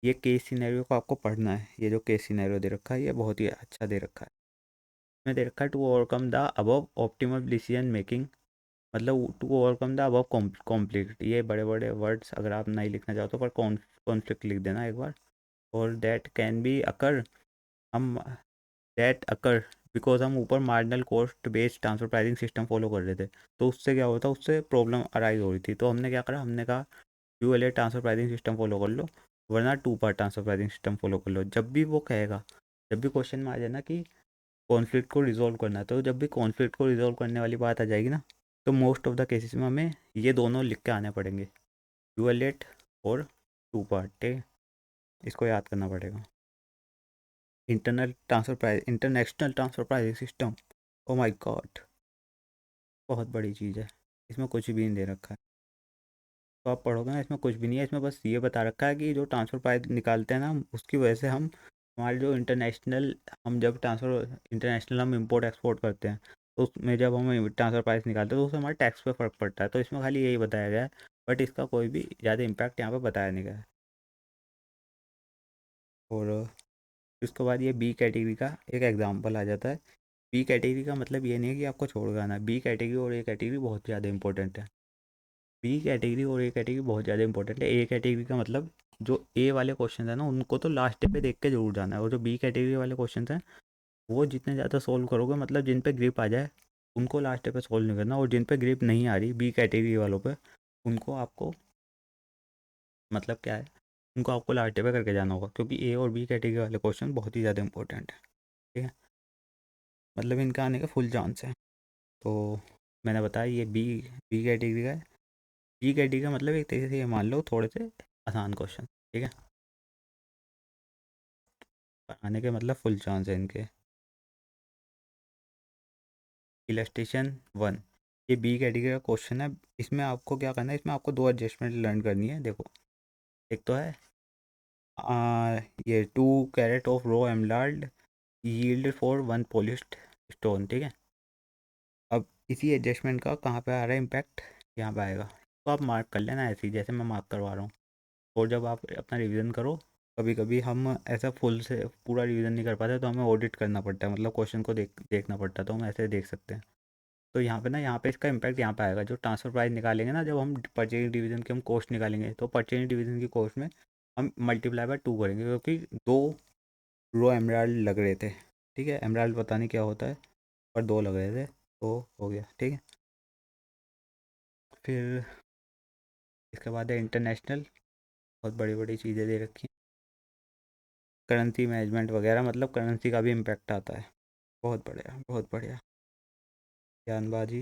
ये केस सिनेरियो को आपको पढ़ना है, ये जो केस सिनेरियो दे रखा है ये बहुत ही अच्छा दे रखा है। इसमें दे रखा है to overcome the above optimal decision making, मतलब to overcome the above conflict, ये बड़े बड़े वर्ड्स अगर आप नहीं लिखना चाहते तो पर कॉन्फ्लिक्ट लिख देना एक बार। और दैट कैन बी अकर, हम दैट अकर बिकॉज हम ऊपर marginal cost based transfer pricing system follow कर रहे थे, तो उससे क्या होता, उससे प्रॉब्लम अराइज हो रही थी, तो हमने क्या करा, हमने कहा dual rate transfer pricing system follow कर लो, वरना two part transfer pricing system follow कर लो। जब भी वो कहेगा, जब भी क्वेश्चन में आ जाए ना कि कॉन्फ्लिक्ट को रिजोल्व करना है, तो जब भी कॉन्फ्लिक्ट को रिजोल्व करने वाली बात आ जाएगी ना, तो मोस्ट ऑफ द केसेस में हमें ये दोनों लिख के आने पड़ेंगे, ड्यूअल रेट और टू पार्ट, इसको याद करना पड़ेगा। International transfer pricing system, oh my God, बहुत बड़ी चीज़ है, इसमें कुछ भी नहीं दे रखा है, तो आप पढ़ोगे ना इसमें कुछ भी नहीं है, इसमें बस ये बता रखा है कि जो ट्रांसफ़र प्राइस निकालते हैं ना उसकी वजह से हम हमारे जो इंटरनेशनल, हम जब ट्रांसफ़र इंटरनेशनल हम इंपोर्ट एक्सपोर्ट करते हैं, तो उसमें जब हम ट्रांसफ़र प्राइस निकालते हैं तो उससे हमारे टैक्स पे फ़र्क पड़ता है, तो इसमें खाली यही बताया गया है, बट इसका कोई भी ज़्यादा इम्पैक्ट यहाँ पर बताया नहीं गया है। और उसके बाद ये बी कैटेगरी का एक एग्जाम्पल आ जाता है। बी कैटेगरी का मतलब ये नहीं है कि आपको छोड़ के आना है, बी कैटेगरी और ए कैटेगरी बहुत ज़्यादा इंपॉर्टेंट है। बी कैटेगरी और ए कैटेगरी बहुत ज़्यादा इंपॉर्टेंट है। ए कैटेगरी का मतलब जो ए वाले क्वेश्चन है ना उनको तो लास्ट पे देख के जरूर जाना है, और जो बी कैटेगरी वाले क्वेश्चन हैं वो जितने ज़्यादा सोल्व करोगे, मतलब जिन पे ग्रिप आ जाए, उनको लास्ट पे सोल्व नहीं करना, और जिन पे ग्रिप नहीं आ रही बी कैटेगरी वालों पे, उनको आपको मतलब क्या है, उनको आपको लास्ट पे करके जाना होगा, क्योंकि ए और बी कैटेगरी वाले क्वेश्चन बहुत ही ज़्यादा इंपॉर्टेंट है। ठीक है, मतलब इनका आने का फुल चांस है। तो मैंने बताया ये बी बी कैटेगरी का है। बी कैटेगरी का मतलब एक तरीके से ये मान लो थोड़े से आसान क्वेश्चन। ठीक है, पर आने के मतलब फुल चांस है इनके। इलस्ट्रेशन 1, ये बी कैटेगरी का क्वेश्चन है। इसमें आपको क्या करना है, इसमें आपको दो एडजस्टमेंट लर्न करनी है। देखो, एक तो है ये 2 carat of raw emerald yield for 1 polished stone. ठीक है, अब इसी एडजस्टमेंट का कहाँ पे आ रहा है इम्पैक्ट, यहाँ पे आएगा। तो आप मार्क कर लेना ऐसे ही जैसे मैं मार्क करवा रहा हूँ। और जब आप अपना रिवीजन करो, कभी कभी हम ऐसा फुल से पूरा रिवीजन नहीं कर पाते, तो हमें ऑडिट करना पड़ता है, मतलब क्वेश्चन को देखना पड़ता है, तो हम ऐसे देख सकते हैं। तो यहाँ पे ना, यहाँ पे इसका इम्पैक्ट यहाँ पे आएगा। जो ट्रांसफर प्राइस निकालेंगे ना, जब हम परचेजिंग डिवीजन की हम कॉस्ट निकालेंगे, तो परचेजिंग डिवीजन की कॉस्ट में हम मल्टीप्लाई बाय 2 करेंगे, क्योंकि 2 रो एमराल्ड लग रहे थे। ठीक है, एमराल्ड पता नहीं क्या होता है, पर 2 लग रहे थे, तो हो गया। ठीक है, फिर इसके बाद है इंटरनेशनल, बहुत बड़ी बड़ी चीज़ें दे रखी हैं, करेंसी मैनेजमेंट वगैरह, मतलब करेंसी का भी इम्पैक्ट आता है। बहुत बढ़िया, बहुत बढ़िया, ज्ञानबाजी।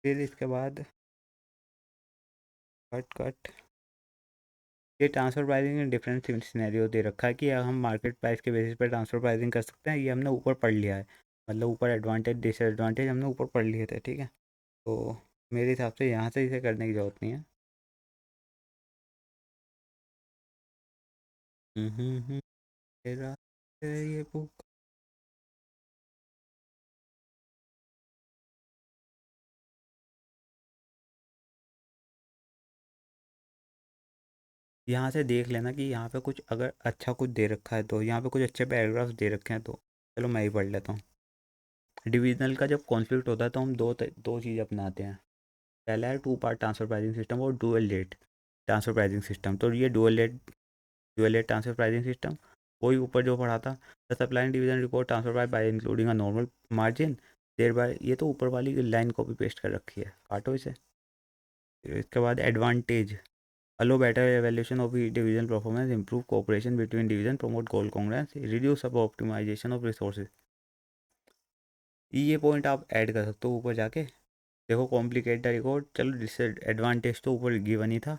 फिर इसके बाद कट कट, ये ट्रांसफर प्राइसिंग में डिफरेंट सिनेरियो दे रखा है कि हम मार्केट प्राइस के बेसिस पर ट्रांसफर प्राइसिंग कर सकते हैं। ये हमने ऊपर पढ़ लिया है, मतलब ऊपर एडवांटेज डिसएडवांटेज हमने ऊपर पढ़ लिए थे। ठीक है, तो मेरे हिसाब से यहाँ से इसे करने की ज़रूरत नहीं है। तेरा ये बुक, यहाँ से देख लेना कि यहाँ पे कुछ अगर अच्छा कुछ दे रखा है, तो यहाँ पे कुछ अच्छे पैराग्राफ्स दे रखे हैं, तो चलो मैं ही पढ़ लेता हूँ। डिविजनल का जब कॉन्फ्लिक्ट होता है, तो हम दो चीज़ अपनाते हैं। पहला है 2 पार्ट ट्रांसफर प्राइसिंग सिस्टम और dual rate transfer pricing system. तो ये dual rate transfer pricing system, वही ऊपर जो पढ़ा था, the supply and division report transfer price by including a normal margin there by, ये तो ऊपर वाली लाइन कॉपी पेस्ट कर रखी है, काटो इसे। फिर इसके बाद advantage, allow better evaluation of each division performance, improve cooperation between division, promote goal congruence, reduce sub optimization of resources। ये पॉइंट आप ऐड कर सकते हो ऊपर जाके। देखो, कॉम्प्लिकेट द रिकॉर्ड, चलो डिसएडवांटेज तो ऊपर गिवन ही था,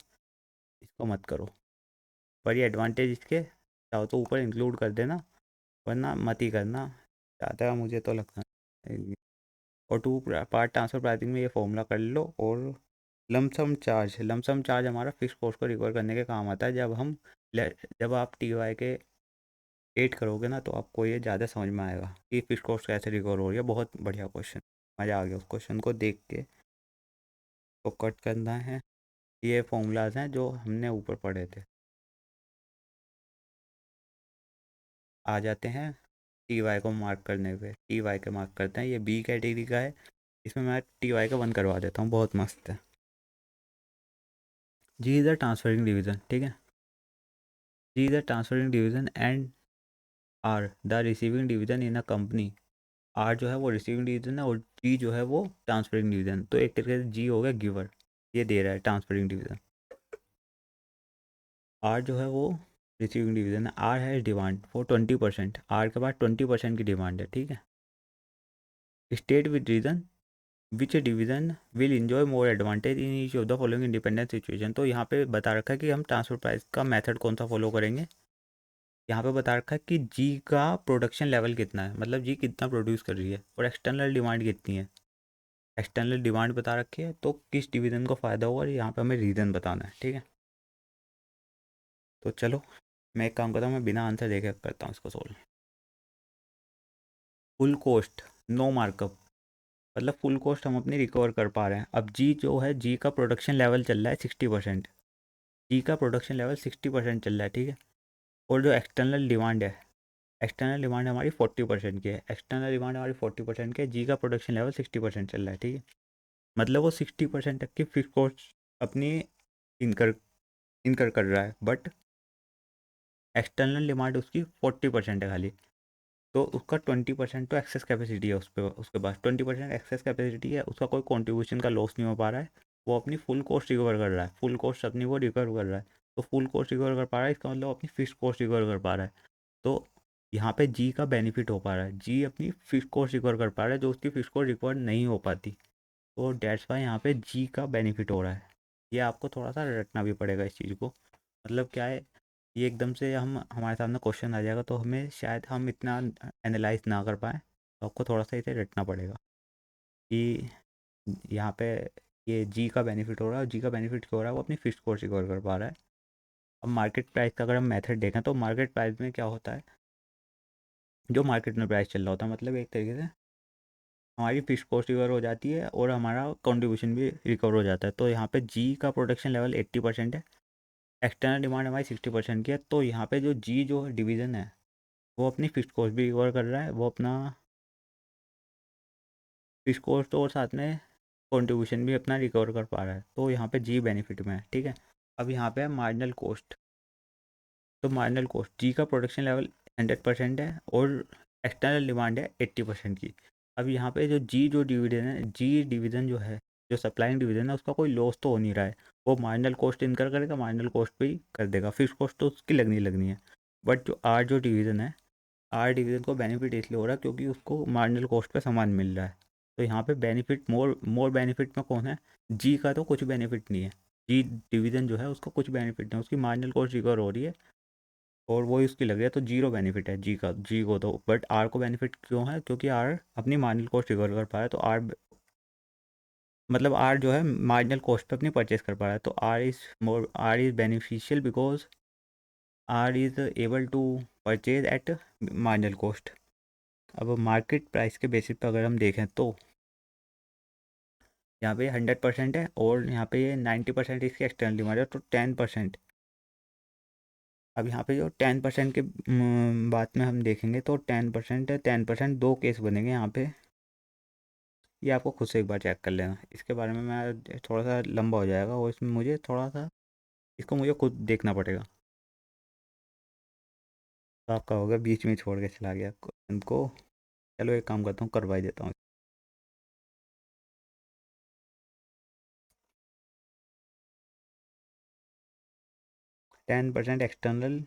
इसको मत करो, पर ये एडवांटेज इसके चाहो तो ऊपर इंक्लूड कर देना, वरना मत ही करना, चाहता है मुझे तो लगता है। और 2 पार्ट ट्रांसफर प्राइसिंग में ये फॉर्मूला कर लो। और लमसम चार्ज हमारा फिक्स कॉस्ट को रिकवर करने के काम आता है। जब आप TY के 8 करोगे ना, तो आपको ये ज़्यादा समझ में आएगा कि फिक्स कॉस्ट कैसे रिकवर हो रही है। बहुत बढ़िया क्वेश्चन, मज़ा आ गया उस क्वेश्चन को देख के। तो कट करना है, ये फॉर्मूलाज हैं जो हमने ऊपर पढ़े थे। आ जाते हैं TY को मार्क करने पे। TY के मार्क करते हैं, ये बी कैटेगरी का है, इसमें मैं TY का 1 करवा देता हूँ, बहुत मस्त है। G is the transferring division. ठीक है, G is the transferring division and R the receiving division in a company. R जो है वो रिसीविंग डिवीज़न है, और जी जो है वो ट्रांसफरिंग डिवीज़न। तो एक तरीके से जी हो गया गिवर, ये दे रहा है ट्रांसफरिंग डिवीज़न। आर जो है वो रिसीविंग डिवीज़न है। आर है डिमांड फॉर 20%, आर के बाद 20% की डिमांड है। ठीक है, state with reason which division will enjoy more advantage in each of the following independent situation. तो यहाँ पे बता रखा है कि हम ट्रांसफर प्राइस का मेथड कौन सा फॉलो करेंगे। यहाँ पे बता रखा है कि जी का प्रोडक्शन लेवल कितना है, मतलब जी कितना प्रोड्यूस कर रही है, और एक्सटर्नल डिमांड कितनी है। एक्सटर्नल डिमांड बता रखी है, तो किस डिवीज़न को फ़ायदा होगा, और यहाँ पे हमें रीज़न बताना है। ठीक है, तो चलो मैं एक काम करता हूँ, मैं बिना आंसर देखे करता हूँ इसको solve. Full cost no markup, मतलब फुल कॉस्ट हम अपनी रिकवर कर पा रहे हैं। अब जी जो है, जी का प्रोडक्शन लेवल चल रहा है 60%, जी का प्रोडक्शन लेवल 60% चल रहा है। ठीक है, और जो एक्सटर्नल डिमांड है, एक्सटर्नल डिमांड हमारी 40% की है। एक्सटर्नल डिमांड हमारी 40% की है, जी का प्रोडक्शन लेवल 60% चल रहा है। ठीक है, मतलब वो 60% तक की फिक्स कॉस्ट अपनी इनकर इनकर कर रहा है, बट एक्सटर्नल डिमांड उसकी 40% है खाली। तो उसका 20% तो एक्सेस कैपेसिटी है उस पर, उसके पास 20% एक्सेस कैपेसिटी है, उसका कोई कंट्रीब्यूशन का लॉस नहीं हो पा रहा है, वो अपनी फुल कॉस्ट रिकवर कर रहा है, फुल कॉस्ट अपनी वो रिकवर कर रहा है। तो फुल कॉस्ट रिकवर कर पा रहा है, इसका मतलब अपनी फिक्स कॉस्ट रिकवर कर पा रहा है। तो यहाँ पे जी का बेनिफिट हो पा रहा है, जी अपनी फिक्स कॉस्ट रिकवर कर पा रहा है जो उसकी फिक्स कॉस्ट रिकवर नहीं हो पाती। तो डेट्स वाई यहाँ पे जी का बेनिफिट हो रहा है। ये आपको थोड़ा सा रटना भी पड़ेगा इस चीज़ को। मतलब क्या है, ये एकदम से हम हमारे सामने क्वेश्चन आ जाएगा तो हमें शायद हम इतना एनालाइज ना कर पाएँ, तो आपको थोड़ा सा इसे रटना पड़ेगा कि यहाँ पे ये जी का बेनिफिट हो रहा है, और जी का बेनिफिट क्यों हो रहा है, वो अपनी फिक्स्ड कॉस्ट रिकवर कर पा रहा है। अब मार्केट प्राइस का अगर हम मेथड देखें तो मार्केट प्राइस में क्या होता है, जो मार्केट में प्राइस चल रहा होता है, मतलब एक तरीके से हमारी फिक्स्ड कॉस्ट रिकवर हो जाती है और हमारा कंट्रीब्यूशन भी रिकवर हो जाता है। तो यहाँ पे जी का प्रोडक्शन लेवल 80% है, एक्सटर्नल डिमांड हमारी 60% की है। तो यहाँ पे जो जी जो डिवीज़न है वो अपनी फिक्स्ड कॉस्ट भी रिकवर कर रहा है, वो अपना फिक्स्ड कॉस्ट और साथ में कंट्रीब्यूशन भी अपना रिकवर कर पा रहा है। तो यहाँ पे जी बेनिफिट में है, ठीक है। अब यहाँ पे है मार्जिनल कॉस्ट। तो मार्जिनल कॉस्ट जी का प्रोडक्शन लेवल 100% है और एक्सटर्नल डिमांड है 80% की। अब यहाँ पे जो जी जो डिवीजन है, जी डिवीज़न जो है, जो सप्लाइंग डिवीज़न है, उसका कोई लॉस तो हो नहीं रहा है। वो मार्जिनल कॉस्ट इनकर करेगा, मार्जिनल कॉस्ट पे ही कर देगा, फिक्स कॉस्ट तो उसकी लगनी है। बट जो आर जो डिवीज़न है, आर डिवीज़न को बेनिफिट इसलिए हो रहा है क्योंकि उसको मार्जिनल कॉस्ट पे सामान मिल रहा है। तो यहाँ पे बेनिफिट मोर बेनिफिट में कौन है, जी का तो कुछ बेनिफिट नहीं है। जी डिवीज़न जो है उसका कुछ बेनिफिट नहीं है, उसकी मार्जिनल कॉस्ट रिकवर हो रही है और वही उसकी लग रही है, तो जीरो बेनिफिट है जी का, जी को तो। बट आर को बेनिफिट क्यों है, क्योंकि आर अपनी मार्जिनल कॉस्ट रिकवर कर पा रहा है। तो आर मतलब आर जो है मार्जिनल कॉस्ट पे अपनी परचेस कर पा रहा है। तो R is beneficial because R is able to purchase at marginal cost. अब मार्केट प्राइस के बेसिस पर अगर हम देखें तो यहाँ पे 100% है और यहाँ पे ये 90% इसकी एक्सटर्नल डिमांड है, तो 10%। अब यहाँ पे जो 10% के बात में हम देखेंगे तो 10% है, 10% दो केस बनेंगे यहाँ पे। ये आपको खुद से एक बार चेक कर लेना, इसके बारे में मैं थोड़ा सा लंबा हो जाएगा और इसमें मुझे थोड़ा सा इसको मुझे खुद देखना पड़ेगा। तो आपका होगा बीच में छोड़ के चला गया क्वेश्चन को। चलो एक काम करता हूँ, करवा ही देता हूँ। 10% एक्सटर्नल,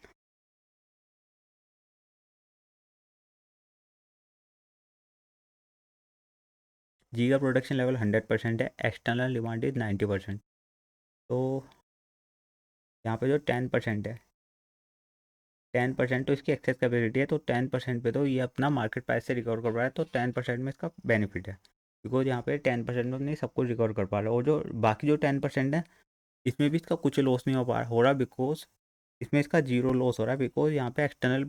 जी का प्रोडक्शन लेवल 100% है, एक्सटर्नल डिमांड इज 90%। तो यहाँ पे जो 10% है, 10% तो इसकी एक्सेस कैपेसिटी है, तो 10% पे तो ये अपना मार्केट प्राइस से रिकवर कर रहा है, तो 10% में इसका बेनिफिट है। बिकॉज यहाँ पे 10% में अपनी सब कुछ रिकवर कर पा रहा है, और जो बाकी जो 10% है इसमें भी इसका कुछ लॉस नहीं हो रहा, बिकॉज इसमें इसका जीरो लॉस हो रहा है। बिकॉज यहाँ पे एक्सटर्नल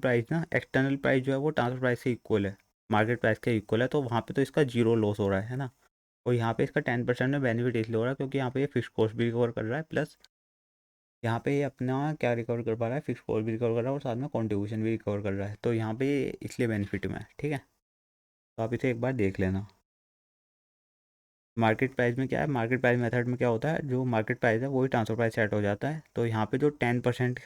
प्राइस जो है वो ट्रांसफर प्राइस से इक्वल है, मार्केट प्राइस के इक्वल है, तो वहाँ पे तो इसका जीरो लॉस हो रहा है ना। और यहाँ पे इसका 10% में बेनिफिट इसलिए हो रहा है क्योंकि यहाँ पे ये फिक्स कॉस्ट भी रिकवर कर रहा है, प्लस यहाँ पे ये अपना क्या रिकवर कर पा रहा है, फिक्स कॉस्ट भी रिकवर कर रहा है और साथ में कंट्रीब्यूशन भी रिकवर कर रहा है। तो यहाँ पे ये इसलिए बेनिफिट में है, ठीक है। तो आप इसे एक बार देख लेना। मार्केट प्राइस में क्या है, मार्केट प्राइस मेथड में क्या होता है, जो मार्केट प्राइस है वही ट्रांसफर प्राइस सेट हो जाता है। तो यहाँ पे जो 10%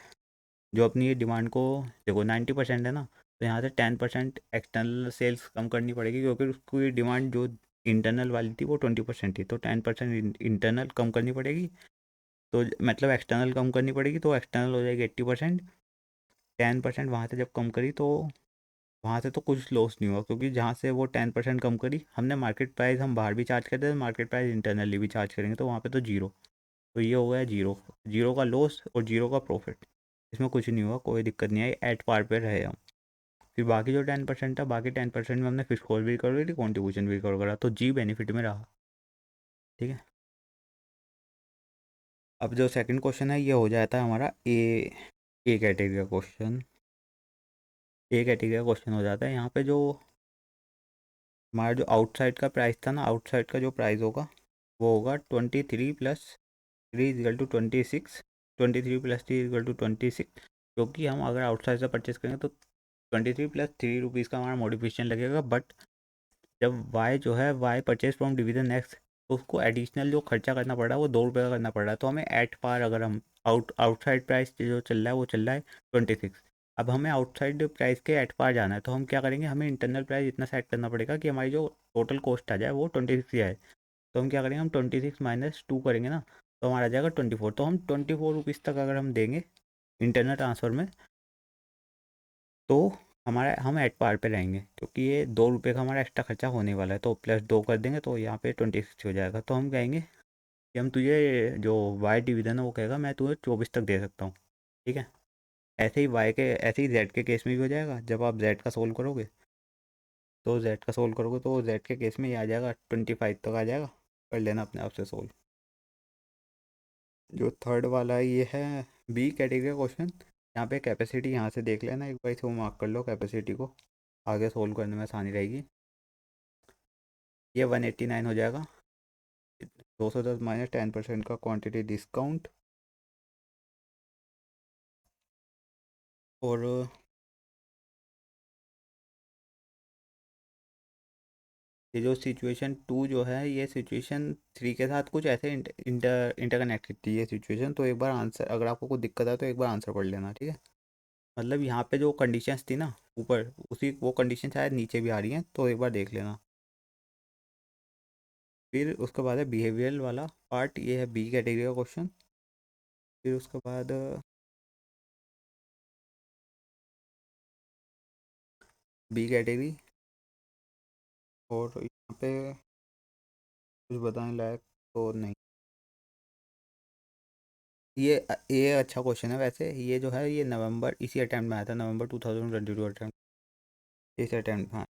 जो अपनी ये डिमांड को, देखो 90% है ना, तो यहाँ से 10% एक्सटर्नल सेल्स कम करनी पड़ेगी क्योंकि उसकी डिमांड जो इंटरनल वाली थी वो 20% थी, तो 10% इंटरनल कम करनी पड़ेगी। तो मतलब एक्सटर्नल कम करनी पड़ेगी, तो एक्सटर्नल हो जाएगी 80%। 10% वहाँ से जब कम करी तो वहाँ से तो कुछ लॉस नहीं हुआ, क्योंकि जहाँ से वो 10% कम करी हमने, मार्केट प्राइस हम बाहर भी चार्ज करते हैं, मार्केट प्राइस इंटरनली भी चार्ज करेंगे, तो वहाँ पे तो जीरो। तो ये हो गया जीरो, जीरो का लॉस और जीरो का प्रॉफिट। इसमें कुछ नहीं हुआ, कोई दिक्कत नहीं आई, एट पार पे रहे हम। फिर बाकी जो 10% था, बाकी 10% में हमने फिक्स कॉस्ट भी रिकवर करी, कॉन्ट्रीब्यूशन भी रिकवर करा, तो जी बेनिफिट में रहा, ठीक है। अब जो सेकंड क्वेश्चन है ये हो जाता है हमारा ए कैटेगरी का क्वेश्चन। ए कैटेगरी का क्वेश्चन हो जाता है, यहाँ पे जो हमारा जो आउटसाइड का प्राइस था ना, आउटसाइड का जो प्राइस होगा वो होगा 23+3 = 26, 23+3 = 26, क्योंकि हम अगर आउटसाइड से परचेस करेंगे तो 23+3 रुपीज़ का हमारा मॉडिफिकेशन लगेगा। बट जब वाई जो है, Y purchase from division next, तो उसको एडिशनल जो खर्चा करना पड़ रहा है वो 2 रुपये का करना पड़ रहा है। तो हमें एट पार, अगर हम आउटसाइड प्राइस जो चल रहा है वो चल रहा है 26, अब हमें आउटसाइड प्राइस के एट पार जाना है, तो हम क्या करेंगे, हमें इंटरनल प्राइस इतना सेट करना पड़ेगा कि हमारी जो टोटल कॉस्ट आ जाए वो 26 आए। तो हम क्या करेंगे, हम 26 माइनस 2 करेंगे ना, तो हमारा आ जाएगा 24। तो हम 24 रुपीज़ तक अगर हम देंगे इंटरनल ट्रांसफ़र में, तो हमारा हम एट पार पे रहेंगे, क्योंकि ये 2 रुपये का हमारा एक्स्ट्रा खर्चा होने वाला है। तो प्लस 2 कर देंगे तो यहाँ पे 26 हो जाएगा। तो हम कहेंगे कि हम तुझे जो वाई डिवीज़न है वो कहेगा मैं तुझे 24 तक दे सकता हूँ। ठीक है। ऐसे ही जेड के केस में भी हो जाएगा। जब आप जेड का सोल्व करोगे, तो जेड के केस में ये आ जाएगा 25 तक आ जाएगा। कर लेना अपने आप से सोल्व। जो थर्ड वाला है ये है बी कैटेगरी का क्वेश्चन। यहाँ पे कैपेसिटी यहाँ से देख लेना एक बार, इसको मार्क कर लो कैपेसिटी को, आगे सोल्व करने में आसानी रहेगी। ये 189 हो जाएगा। 210 माइनस 10% का क्वांटिटी डिस्काउंट, और ये जो सिचुएशन 2 जो है, ये सिचुएशन 3 के साथ कुछ ऐसे इंटरकनेक्टेड थी ये सिचुएशन। तो एक बार आंसर, अगर आपको कुछ दिक्कत है तो एक बार आंसर पढ़ लेना, ठीक है। मतलब यहाँ पे जो कंडीशंस थी ना ऊपर, उसी वो कंडीशन शायद नीचे भी आ रही हैं, तो एक बार देख लेना। फिर उसके बाद है बिहेवियरल वाला पार्ट, ये है बी कैटेगरी का क्वेश्चन। फिर उसके बाद बी कैटेगरी, और यहाँ पे कुछ बताने लायक तो नहीं। ये अच्छा क्वेश्चन है वैसे। ये जो है ये नवंबर इसी अटैम्प्ट में आया था, नवंबर 2022 अटैम्प्ट, इस अटैम्प्ट में।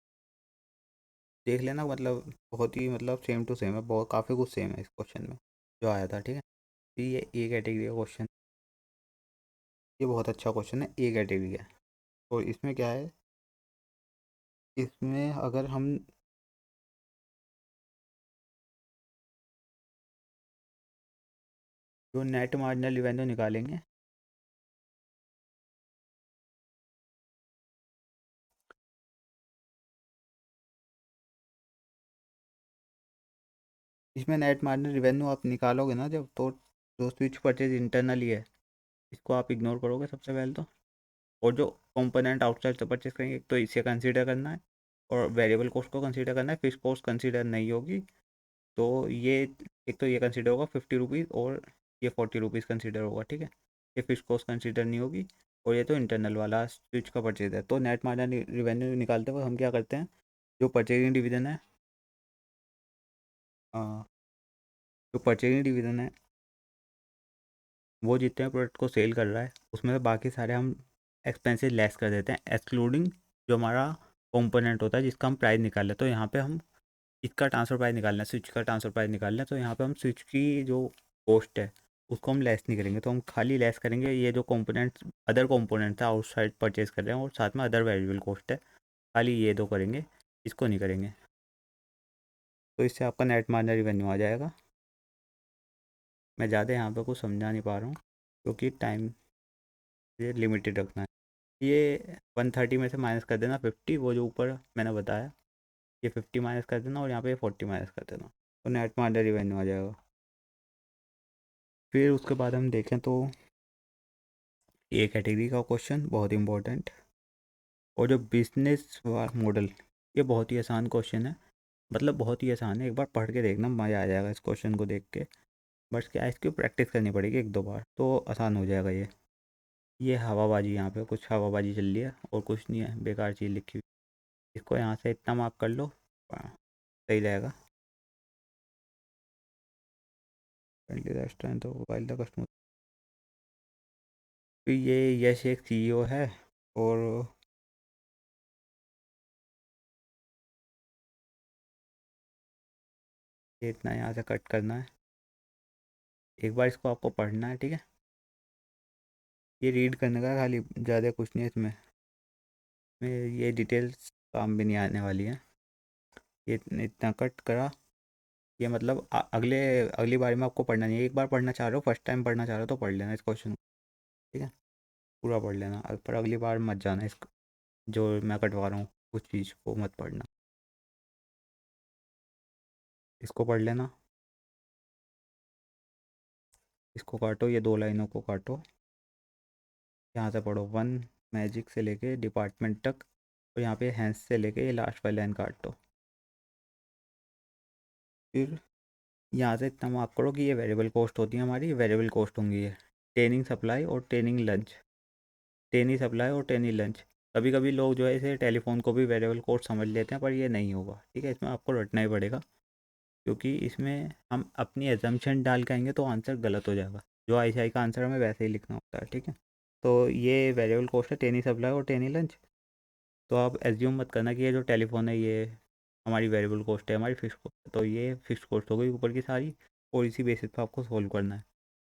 देख लेना, मतलब बहुत ही मतलब सेम टू सेम है, बहुत काफ़ी कुछ सेम है इस क्वेश्चन में जो आया था, ठीक है। तो ये ए कैटेगरी का क्वेश्चन, ये बहुत अच्छा क्वेश्चन है, ए कैटेगरी है। और इसमें क्या है, इसमें अगर हम जो नेट मार्जिनल रिवेन्यू निकालेंगे, इसमें नेट मार्जिनल रिवेन्यू आप निकालोगे ना जब, तो जो स्विच परचेज इंटरनली है इसको आप इग्नोर करोगे सबसे पहले तो। और जो कंपोनेंट आउटसाइड से परचेज करेंगे, एक तो इसे कंसीडर करना है, और वेरिएबल कॉस्ट को कंसीडर करना है, फिक्स कॉस्ट कंसीडर नहीं होगी। तो ये एक तो ये कंसीडर होगा 50 रुपीज़, और ये 40 रुपीज़ कंसीडर होगा, ठीक है। ये फिक्स कॉस्ट कंसीडर नहीं होगी। और ये तो इंटरनल वाला स्विच का परचेज है। तो नेट मार्जिन रिवेन्यू निकालते हुए हम क्या करते हैं, जो परचेजिंग डिवीजन है, अ, जो परचेजिंग डिवीजन है वो जितने प्रोडक्ट को सेल कर रहा है उसमें से बाकी सारे हम एक्सपेंसेस लेस कर देते हैं, एक्सक्लूडिंग जो हमारा कंपोनेंट होता है जिसका हम प्राइस निकाल लें। तो यहाँ पे हम इसका ट्रांसफ़र प्राइस निकालना है, स्विच का ट्रांसफ़र प्राइस निकालना है, तो यहाँ पे हम स्विच की जो कॉस्ट है उसको हम लेस नहीं करेंगे। तो हम खाली लेस करेंगे ये जो कंपोनेंट्स, अदर कंपोनेंट था आउटसाइड परचेज कर रहे हैं, और साथ में अदर वेरिएबल कॉस्ट है, खाली ये दो करेंगे, इसको नहीं करेंगे। तो इससे आपका नेट मार्जिनल रेवेन्यू आ जाएगा। मैं ज़्यादा यहाँ पे कुछ समझा नहीं पा रहा हूँ, क्योंकि टाइम ये लिमिटेड रखना है। ये 130 में से माइनस कर देना 50, वो जो ऊपर मैंने बताया, ये 50 माइनस कर देना, और यहाँ पे 40 माइनस कर देना, तो नेट मार्जिनल रेवेन्यू आ जाएगा। फिर उसके बाद हम देखें तो ये कैटेगरी का क्वेश्चन बहुत इंपॉर्टेंट, और जो बिजनेस मॉडल, ये बहुत ही आसान क्वेश्चन है। मतलब बहुत ही आसान है, एक बार पढ़ के देखना मज़ा आ जाएगा इस क्वेश्चन को देख के। बस क्या है, इसकी प्रैक्टिस करनी पड़ेगी एक दो बार तो आसान हो जाएगा ये हवाबाजी, यहाँ पे कुछ हवाबाजी चल रही है और कुछ नहीं है, बेकार चीज़ लिखी हुई। इसको यहाँ से इतना मार्क कर लो, सही रहेगा। Strength mobile the customer. तो ये यश एक सीईओ है, और ये इतना यहाँ से कट करना है। एक बार इसको आपको पढ़ना है, ठीक है। ये रीड करने का खाली, ज़्यादा कुछ नहीं है इसमें। ये डिटेल्स काम भी नहीं आने वाली है। ये इतना कट करा, ये मतलब अगले अगली बार में आपको पढ़ना नहीं है। एक बार पढ़ना चाह रहे हो, फर्स्ट टाइम पढ़ना चाह रहे हो तो पढ़ लेना इस क्वेश्चन को, ठीक है। पूरा पढ़ लेना, पर अगली बार मत जाना इस जो मैं कटवा रहा हूँ उस चीज़ को मत पढ़ना। इसको पढ़ लेना, इसको काटो, ये दो लाइनों को काटो, यहाँ से पढ़ो 1 मैजिक से लेके डिपार्टमेंट तक, और यहाँ पे हैंस से लेके ये लास्ट वाली लाइन काट दो। फिर यहाँ से इतना मार्क करो कि ये वेरिएबल कॉस्ट होती है हमारी, वेरिएबल कॉस्ट होंगी ये ट्रेनिंग सप्लाई और ट्रेनिंग लंच, ट्रेनिंग सप्लाई और ट्रेनिंग लंच। कभी कभी लोग जो है इसे टेलीफोन को भी वेरिएबल कॉस्ट समझ लेते हैं, पर ये नहीं होगा, ठीक है, इसमें आपको रटना ही पड़ेगा, क्योंकि इसमें हम अपनी एजम्पशन डाल के आएंगे तो आंसर गलत हो जाएगा। जो आईसीआई का आंसर हमें वैसे ही लिखना होता है, ठीक है। तो ये वेरिएबल कॉस्ट है ट्रेनिंग सप्लाई और ट्रेनिंग लंच। तो आप एज्यूम मत करना कि ये जो टेलीफोन है ये हमारी वेरिएबल कॉस्ट है, हमारी फिक्स कॉस्ट है, तो ये फिक्स कॉस्ट हो गई ऊपर की सारी, और इसी बेसिस पे आपको सोल्व करना है।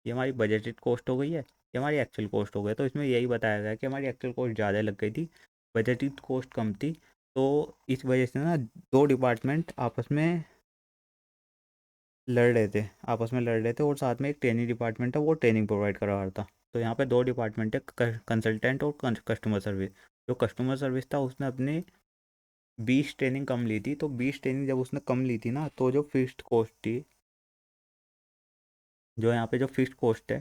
ये हमारी बजटेड कॉस्ट हो गई है, ये हमारी एक्चुअल कॉस्ट हो गई, तो इसमें यही बताया गया है कि हमारी एक्चुअल कॉस्ट ज़्यादा लग गई थी, बजटेड कॉस्ट कम थी। तो इस वजह से ना दो डिपार्टमेंट आपस में लड़ रहे थे, और साथ में एक ट्रेनिंग डिपार्टमेंट है वो ट्रेनिंग प्रोवाइड करा रहा था। तो यहाँ पे दो डिपार्टमेंट है, कंसल्टेंट और कस्टमर सर्विस। जो कस्टमर सर्विस था उसने अपनी 20 ट्रेनिंग कम ली थी, तो 20 ट्रेनिंग जब उसने कम ली थी ना, तो जो फिक्स्ड कॉस्ट थी, जो यहाँ पे जो फिक्स्ड कॉस्ट है,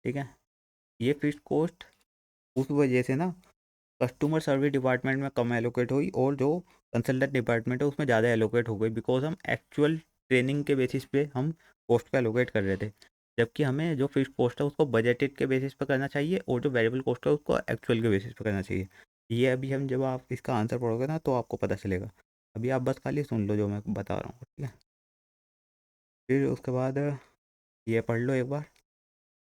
ठीक है, ये फिक्स्ड कॉस्ट उस वजह से ना कस्टमर सर्विस डिपार्टमेंट में कम एलोकेट हुई, और जो कंसल्टेंट डिपार्टमेंट है उसमें ज़्यादा एलोकेट हो गई, बिकॉज हम एक्चुअल ट्रेनिंग के बेसिस पे हम कॉस्ट को एलोकेट कर रहे थे, जबकि हमें जो फिक्स्ड कॉस्ट है उसको बजटेड के बेसिस पे करना चाहिए, और जो वेरिएबल कॉस्ट है उसको एक्चुअल के बेसिस पे करना चाहिए। ये अभी हम जब आप इसका आंसर पढ़ोगे ना तो आपको पता चलेगा। अभी आप बस खाली सुन लो जो मैं बता रहा हूँ, ठीक है। फिर उसके बाद ये पढ़ लो एक बार,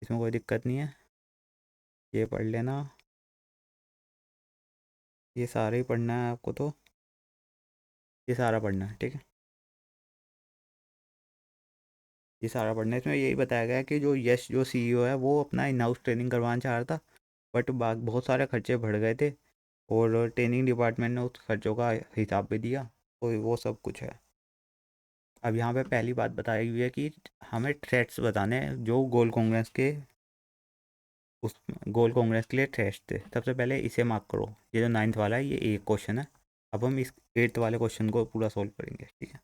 इसमें कोई दिक्कत नहीं है, ये पढ़ लेना, ये सारा ही पढ़ना है आपको, तो ये सारा पढ़ना है, ठीक है। ये सारा पढ़ना है, इसमें यही बताया गया है कि जो यश जो सीईओ है वो अपना इन हाउस ट्रेनिंग करवाना चाह रहा था, बट बहुत सारे खर्चे बढ़ गए थे, और ट्रेनिंग डिपार्टमेंट ने उस खर्चों का हिसाब भी दिया, तो वो सब कुछ है। अब यहाँ पे पहली बात बताई हुई है कि हमें थ्रेट्स बताने हैं जो उस गोल कांग्रेस के लिए थ्रेट्स थे। सबसे पहले इसे मार्क करो, ये जो 9th वाला है ये एक क्वेश्चन है। अब हम इस 8th वाले क्वेश्चन को पूरा सॉल्व करेंगे, ठीक है।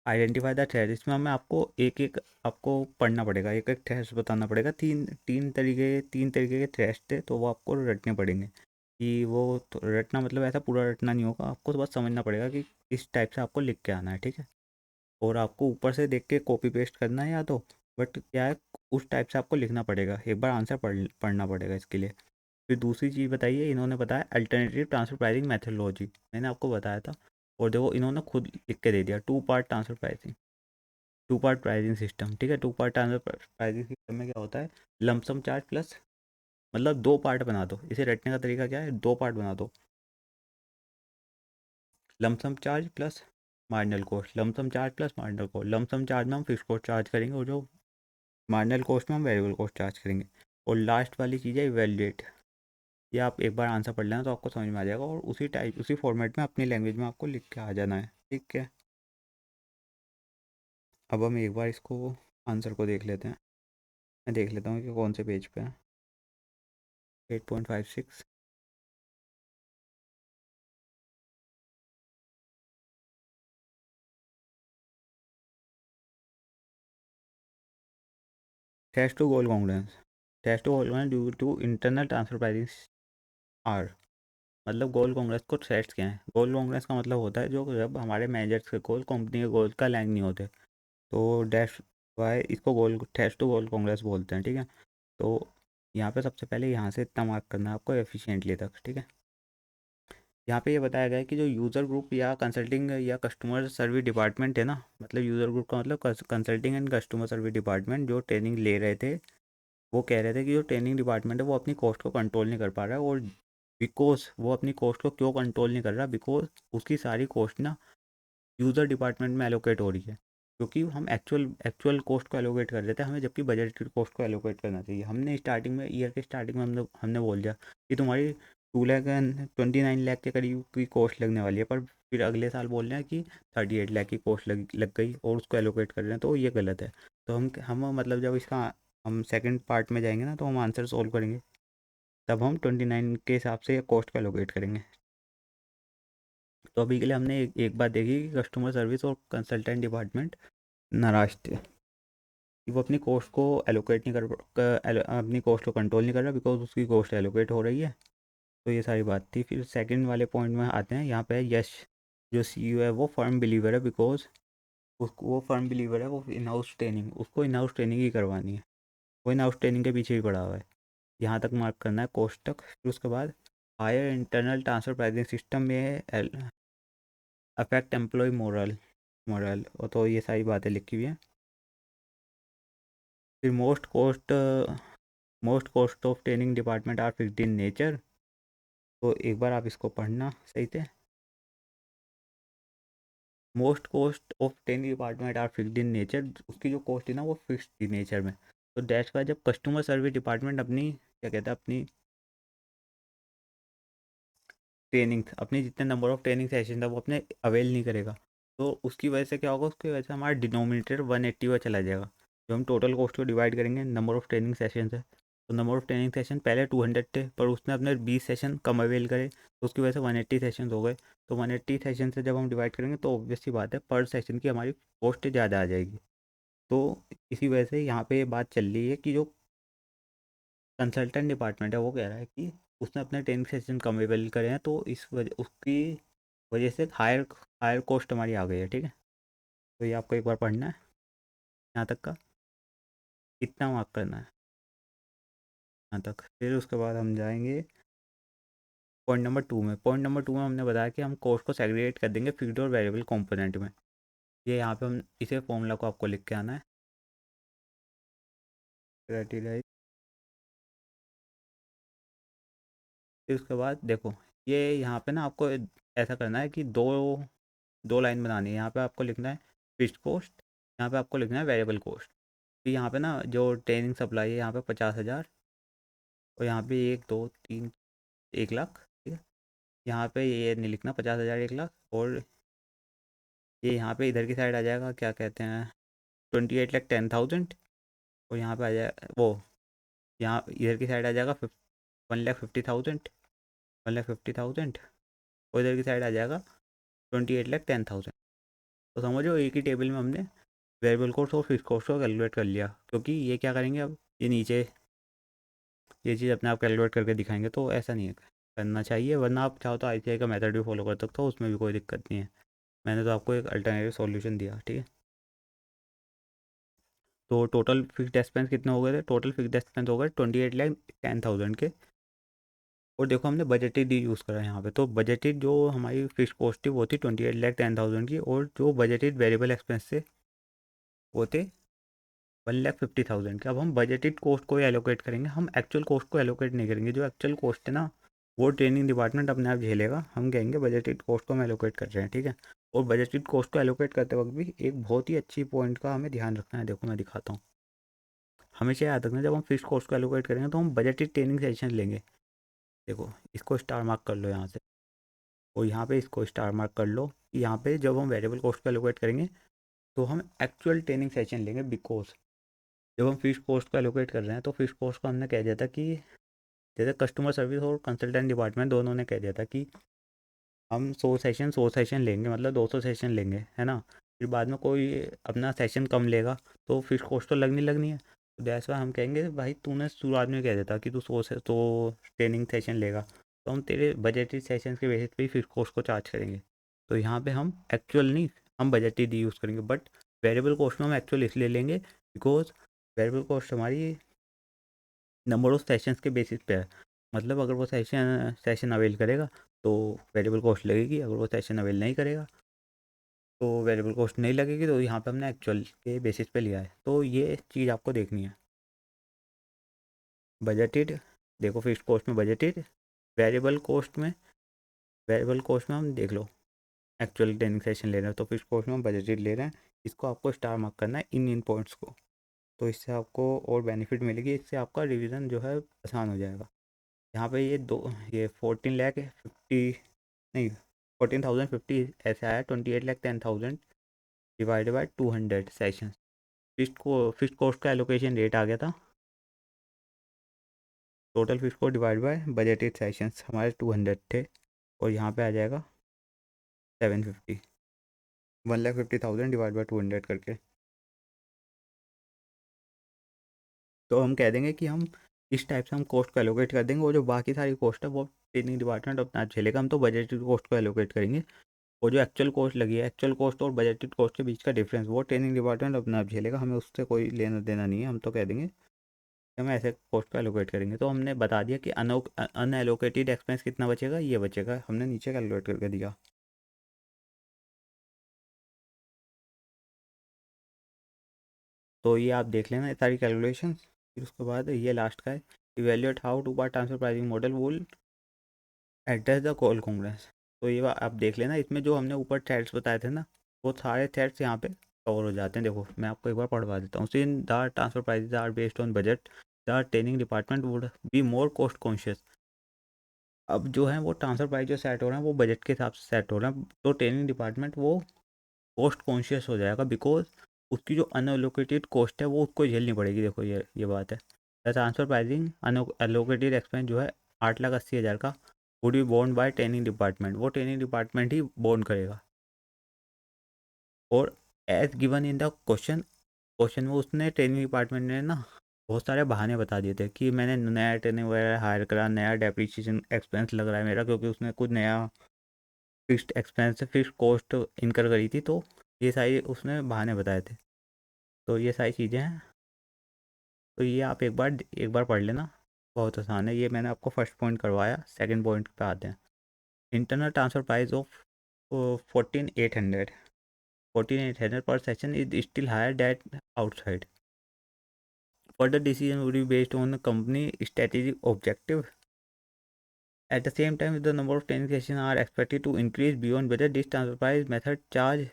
आइडेंटिफाई द थ्रेड, इसमें हमें आपको पढ़ना पड़ेगा, एक एक थ्रेड्स बताना पड़ेगा। तीन तरीके के थ्रेड्स थे, तो वो आपको रटने पड़ेंगे। कि वो तो रटना मतलब ऐसा पूरा रटना नहीं होगा, आपको तो बस समझना पड़ेगा कि इस टाइप से आपको लिख के आना है, ठीक है। और आपको ऊपर से देख के कॉपी पेस्ट करना है या तो, बट क्या है, उस टाइप से आपको लिखना पड़ेगा, एक बार आंसर पढ़ना पड़ेगा इसके लिए। फिर दूसरी चीज़ बताइए, इन्होंने बताया अल्टरनेटिव ट्रांसफर प्राइसिंग मेथोडोलॉजी, मैंने आपको बताया था, और देखो इन्होंने खुद लिख के दे दिया, two part transfer pricing, two part pricing system, ठीक है। Two part transfer pricing system में क्या होता है, लमसम चार्ज प्लस, मतलब दो पार्ट बना दो, इसे रटने का तरीका क्या है, दो पार्ट बना दो, lump sum charge plus marginal cost, lump sum charge plus marginal cost. Lump sum charge में हम फिक्स कॉस्ट चार्ज करेंगे, और जो मार्जिनल कॉस्ट में हम वेरिएबल कॉस्ट चार्ज करेंगे। और लास्ट वाली चीज़ है इवैल्यूएट, ये आप एक बार आंसर पढ़ लेना तो आपको समझ में आ जाएगा, और उसी फॉर्मेट में अपनी लैंग्वेज में आपको लिख के आ जाना है, ठीक है। अब हम एक बार इसको आंसर को देख लेते हैं, मैं देख लेता हूँ कि कौन से पेज पे है। 8.56, test to goal congruence, test to goal congruence due to internal transfer pricing R, मतलब गोल कांग्रेस को थ्रेट्स क्या है, गोल कांग्रेस का मतलब होता है जो जब हमारे मैनेजर्स के गोल कंपनी के गोल का लाइन नहीं होते, तो डैश वाई इसको गोल थ्रेट्स टू गोल कांग्रेस बोलते हैं, ठीक है। तो यहाँ पे सबसे पहले यहाँ से इतना मार्क करना है आपको एफिशिएंटली तक, ठीक है। यहाँ पे ये बताया गया है कि जो यूज़र ग्रुप या कंसल्टिंग या कस्टमर सर्विस डिपार्टमेंट है ना, मतलब यूज़र ग्रुप का मतलब consulting and customer service department जो ट्रेनिंग ले रहे थे, वो कह रहे थे कि जो ट्रेनिंग डिपार्टमेंट है वो अपनी कॉस्ट को कंट्रोल नहीं कर पा रहा है, और बिकॉज वो अपनी कॉस्ट को क्यों कंट्रोल नहीं कर रहा, बिकॉज उसकी सारी कॉस्ट ना यूज़र डिपार्टमेंट में एलोकेट हो रही है, क्योंकि हम एक्चुअल कॉस्ट को एलोकेट कर रहे थे हमें, जबकि बजटेड कॉस्ट को एलोकेट करना चाहिए। हमने स्टार्टिंग में ईयर के स्टार्टिंग में हमने बोल दिया कि तुम्हारी 2 लाख 29 लाख के करीब की कॉस्ट लगने वाली है, पर फिर अगले साल बोल रहे हैं कि 38 लाख की कॉस्ट लग गई, और उसको एलोकेट कर रहे हैं, तो ये गलत है। तो हम मतलब जब इसका हम सेकंड पार्ट में जाएंगे ना तो हम आंसर सोल्व करेंगे, तब हम 29 के हिसाब से कॉस्ट को एलोकेट करेंगे। तो अभी के लिए हमने एक बात देखी कि कस्टमर सर्विस और कंसल्टेंट डिपार्टमेंट नाराज थे। वो अपनी कॉस्ट को एलोकेट नहीं अपनी कॉस्ट को कंट्रोल नहीं कर रहा, बिकॉज उसकी कॉस्ट एलोकेट हो रही है। तो ये सारी बात थी। फिर सेकंड वाले पॉइंट में आते हैं, यहाँ पे यश जो CEO है वो फर्म बिलीवर है, बिकॉज उसको वो फर्म बिलीवर है, वो इन हाउस ट्रेनिंग, उसको इन हाउस ट्रेनिंग ही करवानी है, वो इन हाउस ट्रेनिंग के पीछे ही पड़ा हुआ है। यहाँ तक मार्क करना है कॉस्ट तक। फिर उसके बाद higher internal transfer pricing system में अफेक्ट एम्प्लॉय मोरल मोरल तो ये सारी बातें लिखी हुई हैं। फिर most cost of training department are fixed in nature. तो एक बार आप इसको पढ़ना सही से। Most cost of training department are fixed in nature, उसकी जो कॉस्ट थी ना वो फिक्स्ड थी नेचर में। तो दैट्स का जब कस्टमर सर्विस डिपार्टमेंट अपनी क्या कहता है अपनी ट्रेनिंग, अपने जितने नंबर ऑफ ट्रेनिंग सेशन था वो अपने अवेल नहीं करेगा, तो उसकी वजह से क्या होगा, उसकी वजह से हमारा डिनोमिनेटर 180 पर चला जाएगा। जो हम टोटल कॉस्ट को डिवाइड करेंगे नंबर ऑफ ट्रेनिंग सेशन है, तो नंबर ऑफ ट्रेनिंग सेशन पहले 200 थे, पर उसने अपने 20 सेशन कम अवेल करे, तो उसकी वजह से 180 सेशन हो गए। तो 180 सेशन से जब हम डिवाइड करेंगे तो ऑब्वियस सी बात है पर सेशन की हमारी कॉस्ट ज़्यादा आ जाएगी। तो इसी वजह से यहाँ पे ये बात चल रही है कि जो कंसल्टेंट डिपार्टमेंट है वो कह रहा है कि उसने अपने ट्रेनिंग सेशन कम अवेल करे हैं, तो इस वजह उसकी वजह से हायर हायर कॉस्ट हमारी आ गई है। ठीक है, तो ये आपको एक बार पढ़ना है यहाँ तक का, इतना मार्क करना है यहाँ तक। फिर उसके बाद हम जाएंगे पॉइंट नंबर 2 में हमने बताया कि हम कॉस्ट को सेग्रीगेट कर देंगे फिक्स्ड और वेरिएबल कंपोनेंट में। ये यहाँ पे हम इसे फॉर्मूला को आपको लिख के आना है। क्राइटेरिया। फिर उसके बाद देखो, ये यहाँ पे ना आपको ऐसा करना है कि दो दो लाइन बनानी है। यहाँ पे आपको लिखना है फिक्स्ड कॉस्ट, यहाँ पे आपको लिखना है वेरिएबल कॉस्ट। फिर यहाँ पे ना जो ट्रेनिंग सप्लाई है यहाँ पे 50,000, और यहाँ पे 1 2 3 1 लाख। ठीक है, यहाँ पे ये नहीं लिखना 50,000 1 लाख, और ये यहाँ पे इधर की साइड आ जाएगा क्या कहते हैं 28,10,000, और यहाँ पे आ जाए वो यहाँ इधर की साइड आ जाएगा 1,50,000, 1,50,000, और इधर की साइड आ जाएगा 28,10,000। तो समझो एक ही टेबल में हमने वेरिएबल कॉस्ट और फिक्स कॉस्ट को कैलकुलेट कर लिया, क्योंकि ये क्या करेंगे अब ये नीचे ये चीज़ अपने आप कैलकुलेट करके दिखाएंगे, तो ऐसा नहीं है करना चाहिए, वरना आप चाहो तो ICI का मेथड भी फॉलो कर सकते हो, उसमें भी कोई दिक्कत नहीं है। मैंने तो आपको एक अल्टरनेटिव सॉल्यूशन दिया। ठीक है, तो टोटल फिक्स्ड एक्सपेंस कितने हो गए थे, टोटल फिक्स्ड एक्सपेंस हो गए 28,10,000 के। और देखो हमने बजटेड यूज़ करा है यहाँ पे, तो बजटेड जो हमारी फिक्स कॉस्ट थी वो थी 28,10,000 की, और जो बजटेड वेरिएबल एक्सपेंस थे वो थे 1,50,000 के। अब हम बजटेड कॉस्ट को ही एलोकेट करेंगे, हम एक्चुअल कॉस्ट को एलोकेट नहीं करेंगे। जो एक्चुअल कॉस्ट है ना वो ट्रेनिंग डिपार्टमेंट अपने आप झेलेगा, हम कहेंगे बजटेड कॉस्ट को हम एलोकेट कर रहे हैं। ठीक है, और बजटेड कॉस्ट को एलोकेट करते वक्त भी एक बहुत ही अच्छी पॉइंट का हमें ध्यान रखना है। देखो मैं दिखाता हूँ, हमेशा याद रखना जब हम फिक्स कॉस्ट को एलोकेट करेंगे तो हम बजटेड ट्रेनिंग सेशन लेंगे। देखो इसको स्टार मार्क कर लो यहाँ से, और यहाँ पे इसको स्टार मार्क कर लो कि यहाँ पे जब हम वेरिएबल कॉस्ट को एलोकेट करेंगे तो हम एक्चुअल ट्रेनिंग सेशन लेंगे, बिकॉज जब हम फिक्स कॉस्ट को एलोकेट कर रहे हैं तो फिक्स कॉस्ट को हमने कह दिया था कि जैसे कस्टमर सर्विस और कंसल्टेंट डिपार्टमेंट दोनों ने कह दिया था कि हम 100 सेशन लेंगे, मतलब 200 सेशन लेंगे, है ना। फिर बाद में कोई अपना सेशन कम लेगा तो फिक्स कॉस्ट तो लगनी है। तो दैट्स वाई हम कहेंगे भाई तूने शुरुआत में कह देता कि तू 100 ट्रेनिंग सेशन लेगा, तो हम तेरे बजटेड सेशन के बेसिस पे ही फिक्स कॉस्ट को चार्ज करेंगे। तो यहाँ पे हम एक्चुअल नहीं, हम बजटेड यूज़ करेंगे, बट वेरिएबल कॉस्ट में हम एक्चुअल इसलिए लेंगे बिकॉज वेरिएबल कॉस्ट हमारी नंबर ऑफ सेशंस के बेसिस पे है। मतलब अगर वो सेशन सेशन अवेल करेगा तो वेरिएबल कॉस्ट लगेगी, अगर वो सेशन अवेल नहीं करेगा तो वेरिएबल कॉस्ट नहीं लगेगी। तो यहाँ पे हमने एक्चुअल के बेसिस पे लिया है, तो ये चीज़ आपको देखनी है। बजटेड, देखो फिक्स कॉस्ट में बजटेड, वेरिएबल कॉस्ट में वेरिएबल कॉस्ट में हम देख लो एक्चुअल ट्रेनिंग सेशन ले रहे हैं, तो फिक्स कॉस्ट में हम बजटेड ले रहे हैं। इसको आपको स्टार मार्क करना है इन पॉइंट्स को, तो इससे आपको और बेनिफिट मिलेगी, इससे आपका रिवीजन जो है आसान हो जाएगा। यहाँ पे ये 14,50,000 नहीं 14,050 ऐसे आया, 28,10,000 divided by 200 session. Fixed cost का एलोकेशन रेट आ गया था, total fix cost divide by budgeted sessions हमारे 200 थे, और यहाँ पे आ जाएगा 750, 1,50,000 डिवाइड बाई 200 करके। तो हम कह देंगे कि हम इस टाइप से हम कॉस्ट को एलोकेट कर देंगे, और जो बाकी सारी कॉस्ट है वो ट्रेनिंग डिपार्टमेंट अपना झेलेगा, हम तो बजटेड कॉस्ट को एलोकेट करेंगे। और जो एक्चुअल कॉस्ट लगी है, एक्चुअल कॉस्ट और बजटेड कॉस्ट के बीच का डिफरेंस वो ट्रेनिंग डिपार्टमेंट अपना आप झेलेगा, हमें उससे कोई लेना देना नहीं है। हम तो कह देंगे कि हम ऐसे कॉस्ट को एलोकेट करेंगे। तो हमने बता दिया कि अनएलोकेटेड एक्सपेंस कितना बचेगा, ये बचेगा, हमने नीचे कैलकुलेट करके दिया। तो ये आप देख लेना ये सारी कैलकुलेशन। फिर उसके बाद ये लास्ट का है, evaluate how two part transfer pricing model will address the goal congruence. तो ये आप देख लेना, इसमें जो हमने ऊपर थ्रेड्स बताए थे ना, वो सारे थ्रेड्स यहाँ पे कवर हो जाते हैं। देखो मैं आपको एक बार पढ़वा देता हूँ। Since the transfer prices are based on budget, the training department would be more cost conscious. अब जो है वो ट्रांसफर प्राइस जो सेट हो रहे हैं वो बजट के हिसाब से सेट हो रहे हैं, तो ट्रेनिंग डिपार्टमेंट वो कॉस्ट कॉन्शियस हो जाएगा, बिकॉज उसकी जो अनएलोकेटेड कॉस्ट है वो उसको झेलनी पड़ेगी। देखो ये बात है। The transfer pricing unallocated expense जो है 8,80,000 का would be borne by training department, वो ट्रेनिंग डिपार्टमेंट ही बोर्न करेगा। और as given in the question में उसने ट्रेनिंग डिपार्टमेंट ने ना बहुत सारे बहाने बता दिए थे कि मैंने नया ट्रेनिंग वगैरह हायर करा, नया डेप्रीशिएशन एक्सपेंस लग रहा है मेरा, क्योंकि उसने कुछ नया fixed expense fixed cost incur करी थी। तो ये सारी उसने बहाने बताए थे। तो ये सारी चीज़ें हैं। तो ये आप एक बार पढ़ लेना, बहुत आसान है। ये मैंने आपको फर्स्ट पॉइंट करवाया। सेकंड पॉइंट पे आते हैं। Internal transfer price of 14,800 per session is still higher than outside. Further decision would be based on the company strategic objective. At the same time, if the number of training sessions are expected to increase beyond budget, this transfer price method charge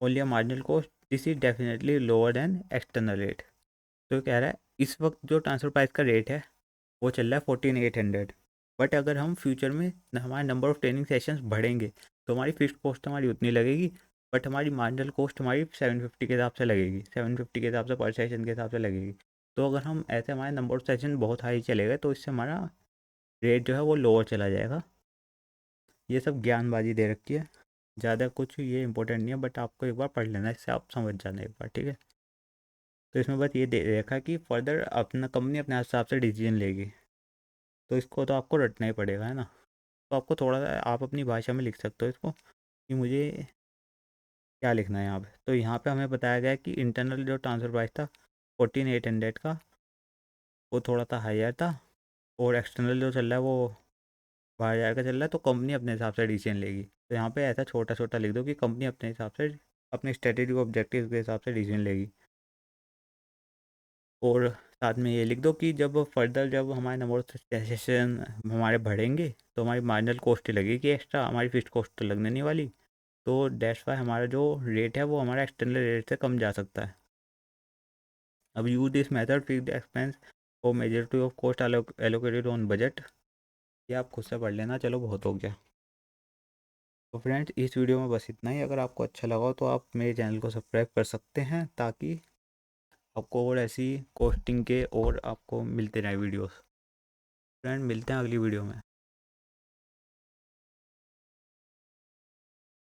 only a marginal cost. This is definitely lower than external rate. तो कह रहा है इस वक्त जो transfer price का rate है वो चल रहा है 14,800। बट अगर हम फ्यूचर में हमारे नंबर ऑफ़ ट्रेनिंग सेशंस बढ़ेंगे तो हमारी फिक्स्ड कॉस्ट हमारी उतनी लगेगी, बट हमारी मार्जिनल कॉस्ट हमारी 750 के हिसाब से लगेगी, 750 के हिसाब से पर सेशन के हिसाब से लगेगी। तो अगर हम ऐसे हमारे नंबर ऑफ़ सेशन बहुत हाई चले गए तो इससे हमारा रेट जो है वो लोअर चला जाएगा। ये सब ज्ञानबाजी दे रखी है, ज़्यादा कुछ ये इंपॉर्टेंट नहीं है, बट आपको एक बार पढ़ लेना, इससे आप समझ जाना एक बार, ठीक है। तो इसमें बस ये दे रखा कि फर्दर अपना कंपनी अपने हिसाब से डिसीजन लेगी, तो इसको तो आपको रटना ही पड़ेगा, है ना। तो आपको थोड़ा सा आप अपनी भाषा में लिख सकते हो इसको कि मुझे क्या लिखना है यहाँ पे। तो यहाँ पे हमें बताया गया कि इंटरनल जो ट्रांसफ़र प्राइस था 14,800 का, वो थोड़ा सा हायर था, और एक्सटर्नल जो चल रहा है वो 12,000 का चल रहा है। तो कंपनी अपने हिसाब से डिसीजन लेगी। तो यहाँ पे ऐसा छोटा छोटा लिख दो कि कंपनी अपने हिसाब से अपने स्ट्रेटेजिक ऑब्जेक्टिव के हिसाब से डिसीजन लेगी। और साथ में ये लिख दो कि जब हमारे नंबर ऑफ सेशन हमारे बढ़ेंगे तो हमारी मार्जिनल कॉस्ट ही लगेगी एक्स्ट्रा, हमारी फिक्स्ड कॉस्ट तो लगने नहीं वाली। तो दैट्स वाई हमारा जो रेट है वो हमारा एक्सटर्नल रेट से कम जा सकता है। अब use this method fixed expense और majority of cost allocated on budget. ये आप खुद से पढ़ लेना। चलो बहुत हो गया। तो फ्रेंड्स इस वीडियो में बस इतना ही। अगर आपको अच्छा लगा हो तो आप मेरे चैनल को सब्सक्राइब कर सकते हैं, ताकि आपको और ऐसी कोस्टिंग के और आपको मिलते रहे वीडियोस। फ्रेंड मिलते हैं अगली वीडियो में।